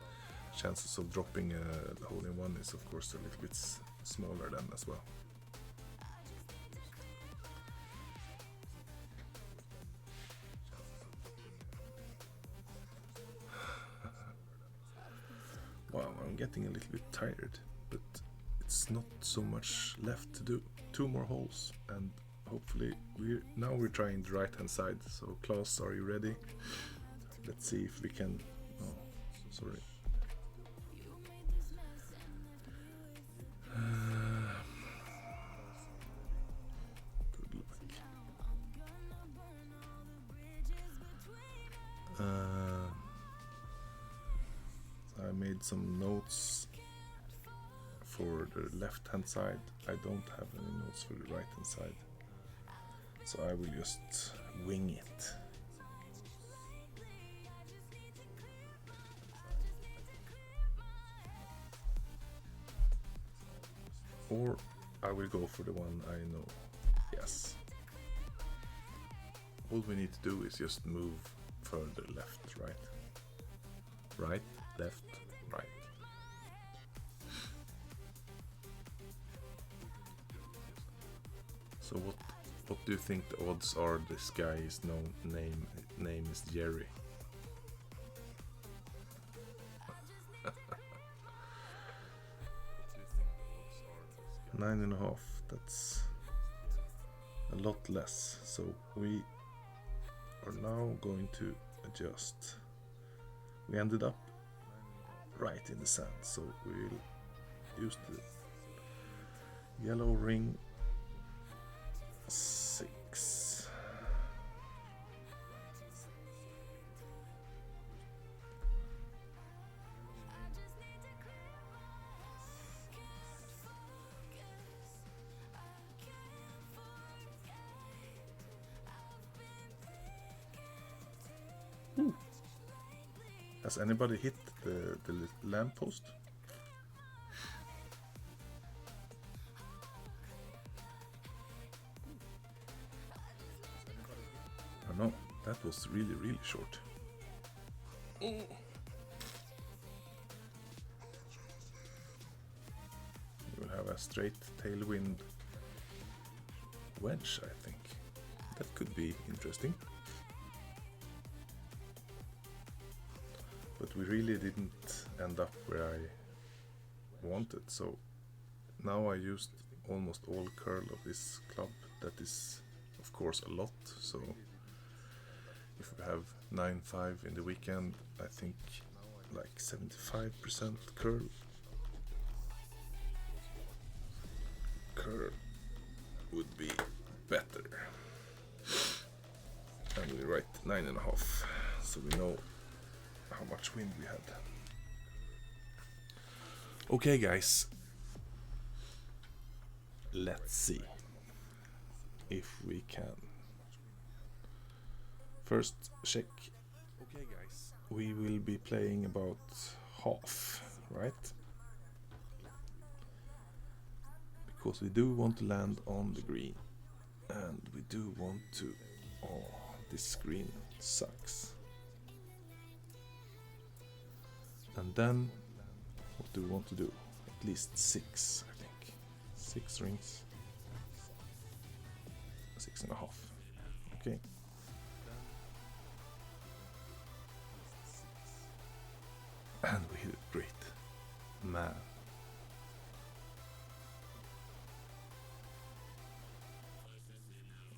chances of dropping a hole in one is of course a little bit smaller then as well. Wow, I'm getting a little bit tired, but it's not so much left to do. 2 more holes, and hopefully we're trying the right hand side. So Klaus, are you ready? Let's see if we can. Oh, sorry. Good luck. I made some notes for the left hand side. I don't have any notes for the right hand side, so I will just wing it. Or I will go for the one I know. Yes. All we need to do is just move further left, right? right, left, right. So what do you think the odds are this guy's name is Jerry? 9.5. That's a lot less. So we are now going to adjust. We ended up right in the sand, so we'll use the yellow ring 6. Has anybody hit the lamppost? Oh no, that was really short. You will have a straight tailwind wedge, I think. That could be interesting. But we really didn't end up where I wanted, so now I used almost all curl of this club. That is of course a lot, so if we have 9.5 in the weekend, I think like 75% curl would be better. And we write 9.5, so we know how much wind we had. Okay guys, let's see if we can first check. Okay guys, we will be playing about half, right? Because we do want to land on the green, and we do want to... Oh, this screen sucks. And then, what do we want to do? At least 6, I think. 6 rings. 6.5. Okay. And we hit it great. Man.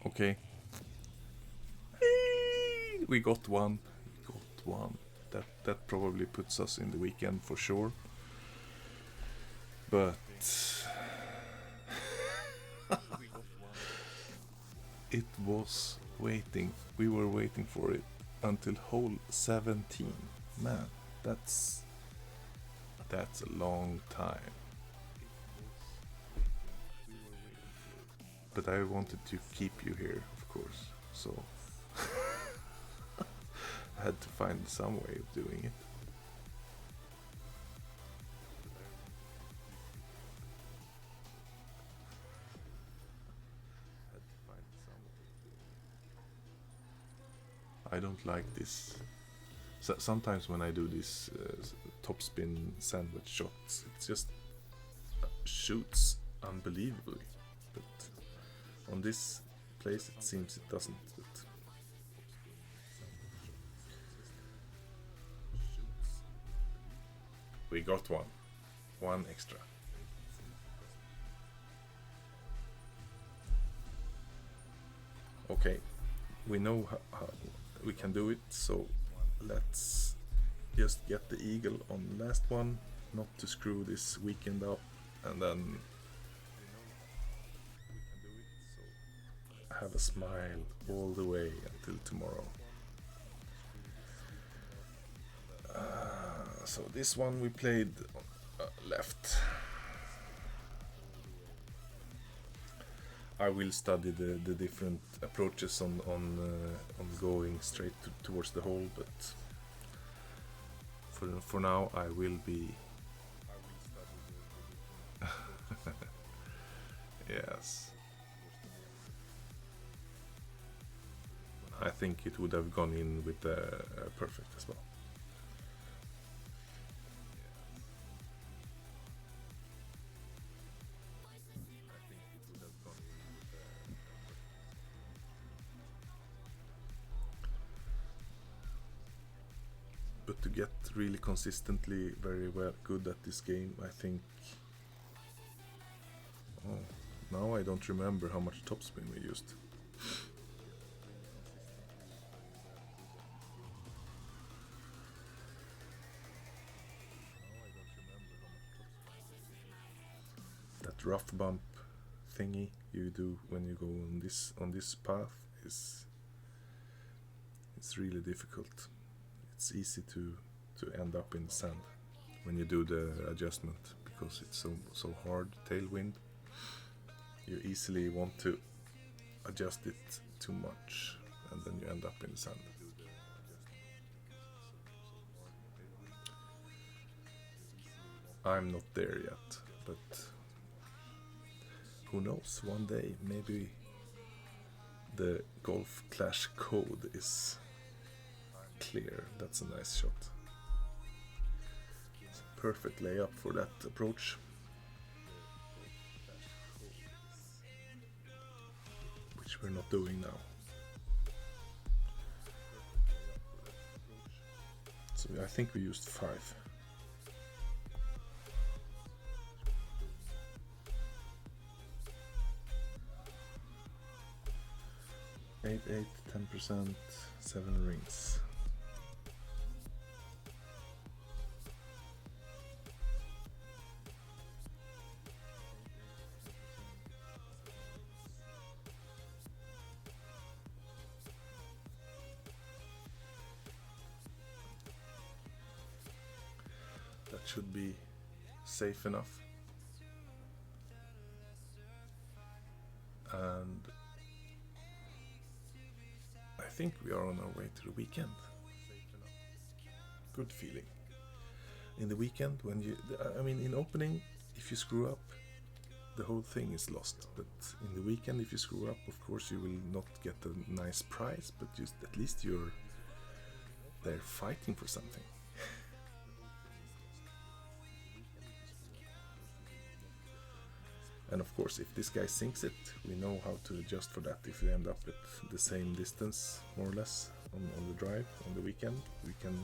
Okay. We got one. That probably puts us in the weekend for sure. But it was waiting. We were waiting for it until hole 17. Man, that's a long time. But I wanted to keep you here, of course. So I had to find some way of doing it. I don't like this. So sometimes when I do this topspin sandwich shots, it just shoots unbelievably. But on this place it seems it doesn't. But we got one extra. Okay, we know how we can do it, so let's just get the eagle on the last one, not to screw this weekend up, and then have a smile all the way until tomorrow. So this one we played left. I will study the different approaches on going straight towards the hole, but for now I will be. Yes. I think it would have gone in with a perfect as well. But to get really consistently very well good at this game, I think... Oh, now I don't remember how much topspin we used. That rough bump thingy you do when you go on this path is really difficult. It's easy to end up in the sand when you do the adjustment, because it's so hard. Tailwind, you easily want to adjust it too much, and then you end up in the sand. I'm not there yet, but who knows, one day maybe the GolfClash code is clear. That's a nice shot. It's a perfect layup for that approach. Which we're not doing now. So I think we used 5. 8, 10%, 7 rings. That should be safe enough. And I think we are on our way to the weekend. Good feeling. In the weekend, when in opening, if you screw up, the whole thing is lost. But in the weekend, if you screw up, of course you will not get a nice prize, but just at least you're there fighting for something. And of course, if this guy sinks it, we know how to adjust for that. If we end up at the same distance, more or less, on the drive, on the weekend, we can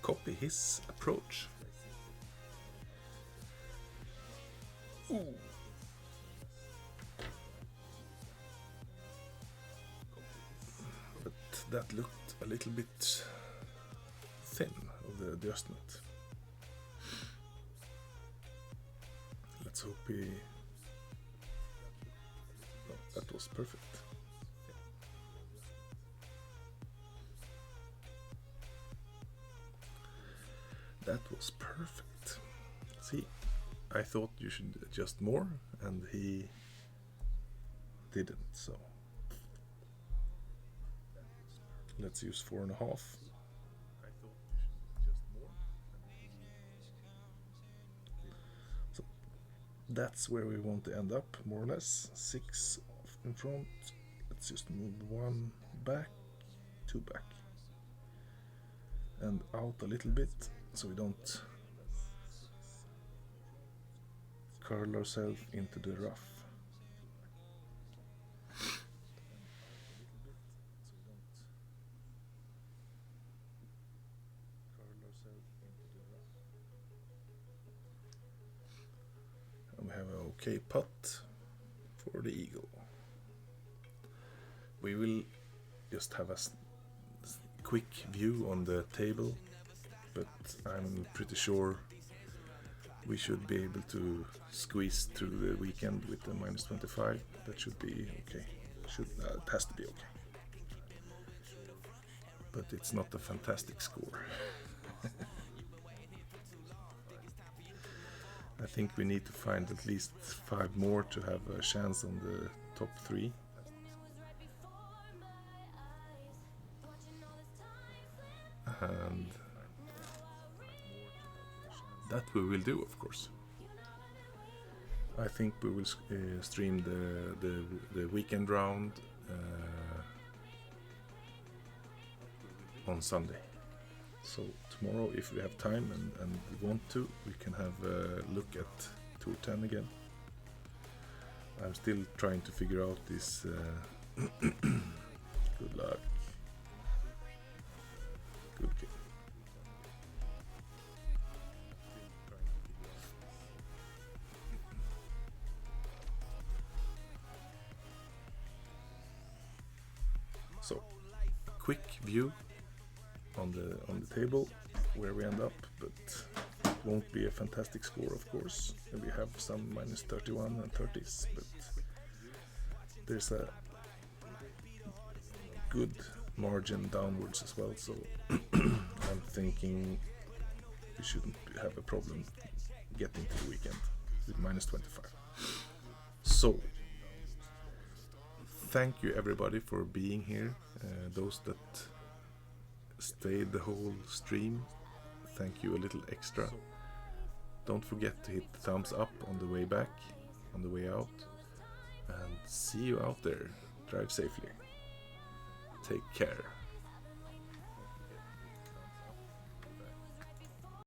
copy his approach. Ooh. But that looked a little bit thin of the adjustment. Let's hope he... Oh, that was perfect. That was perfect. See, I thought you should adjust more, and he didn't, so let's use 4.5. So that's where we want to end up, more or less. 6 in front. Let's just move 1 back, 2 back, and out a little bit, so we don't curl ourselves into the rough. And we have an okay putt for the eagle. We will just have a quick view on the table, but I'm pretty sure we should be able to squeeze through the weekend with the -25. That should be okay. It has to be okay. But it's not a fantastic score. I think we need to find at least 5 more to have a chance on the top 3. And that we will do, of course. I think we will stream the weekend round on Sunday. So tomorrow, if we have time and we want to, we can have a look at Tour 10 again. I'm still trying to figure out this. Good luck. Good game. So, quick view on the table where we end up, but it won't be a fantastic score, of course. We have some minus 31 and 30s, but there's a good margin downwards as well, so I'm thinking we shouldn't have a problem getting to the weekend with minus 25. So, thank you everybody for being here. Those that stayed the whole stream, thank you a little extra. Don't forget to hit the thumbs up on the way back, on the way out, and see you out there. Drive safely. Take care.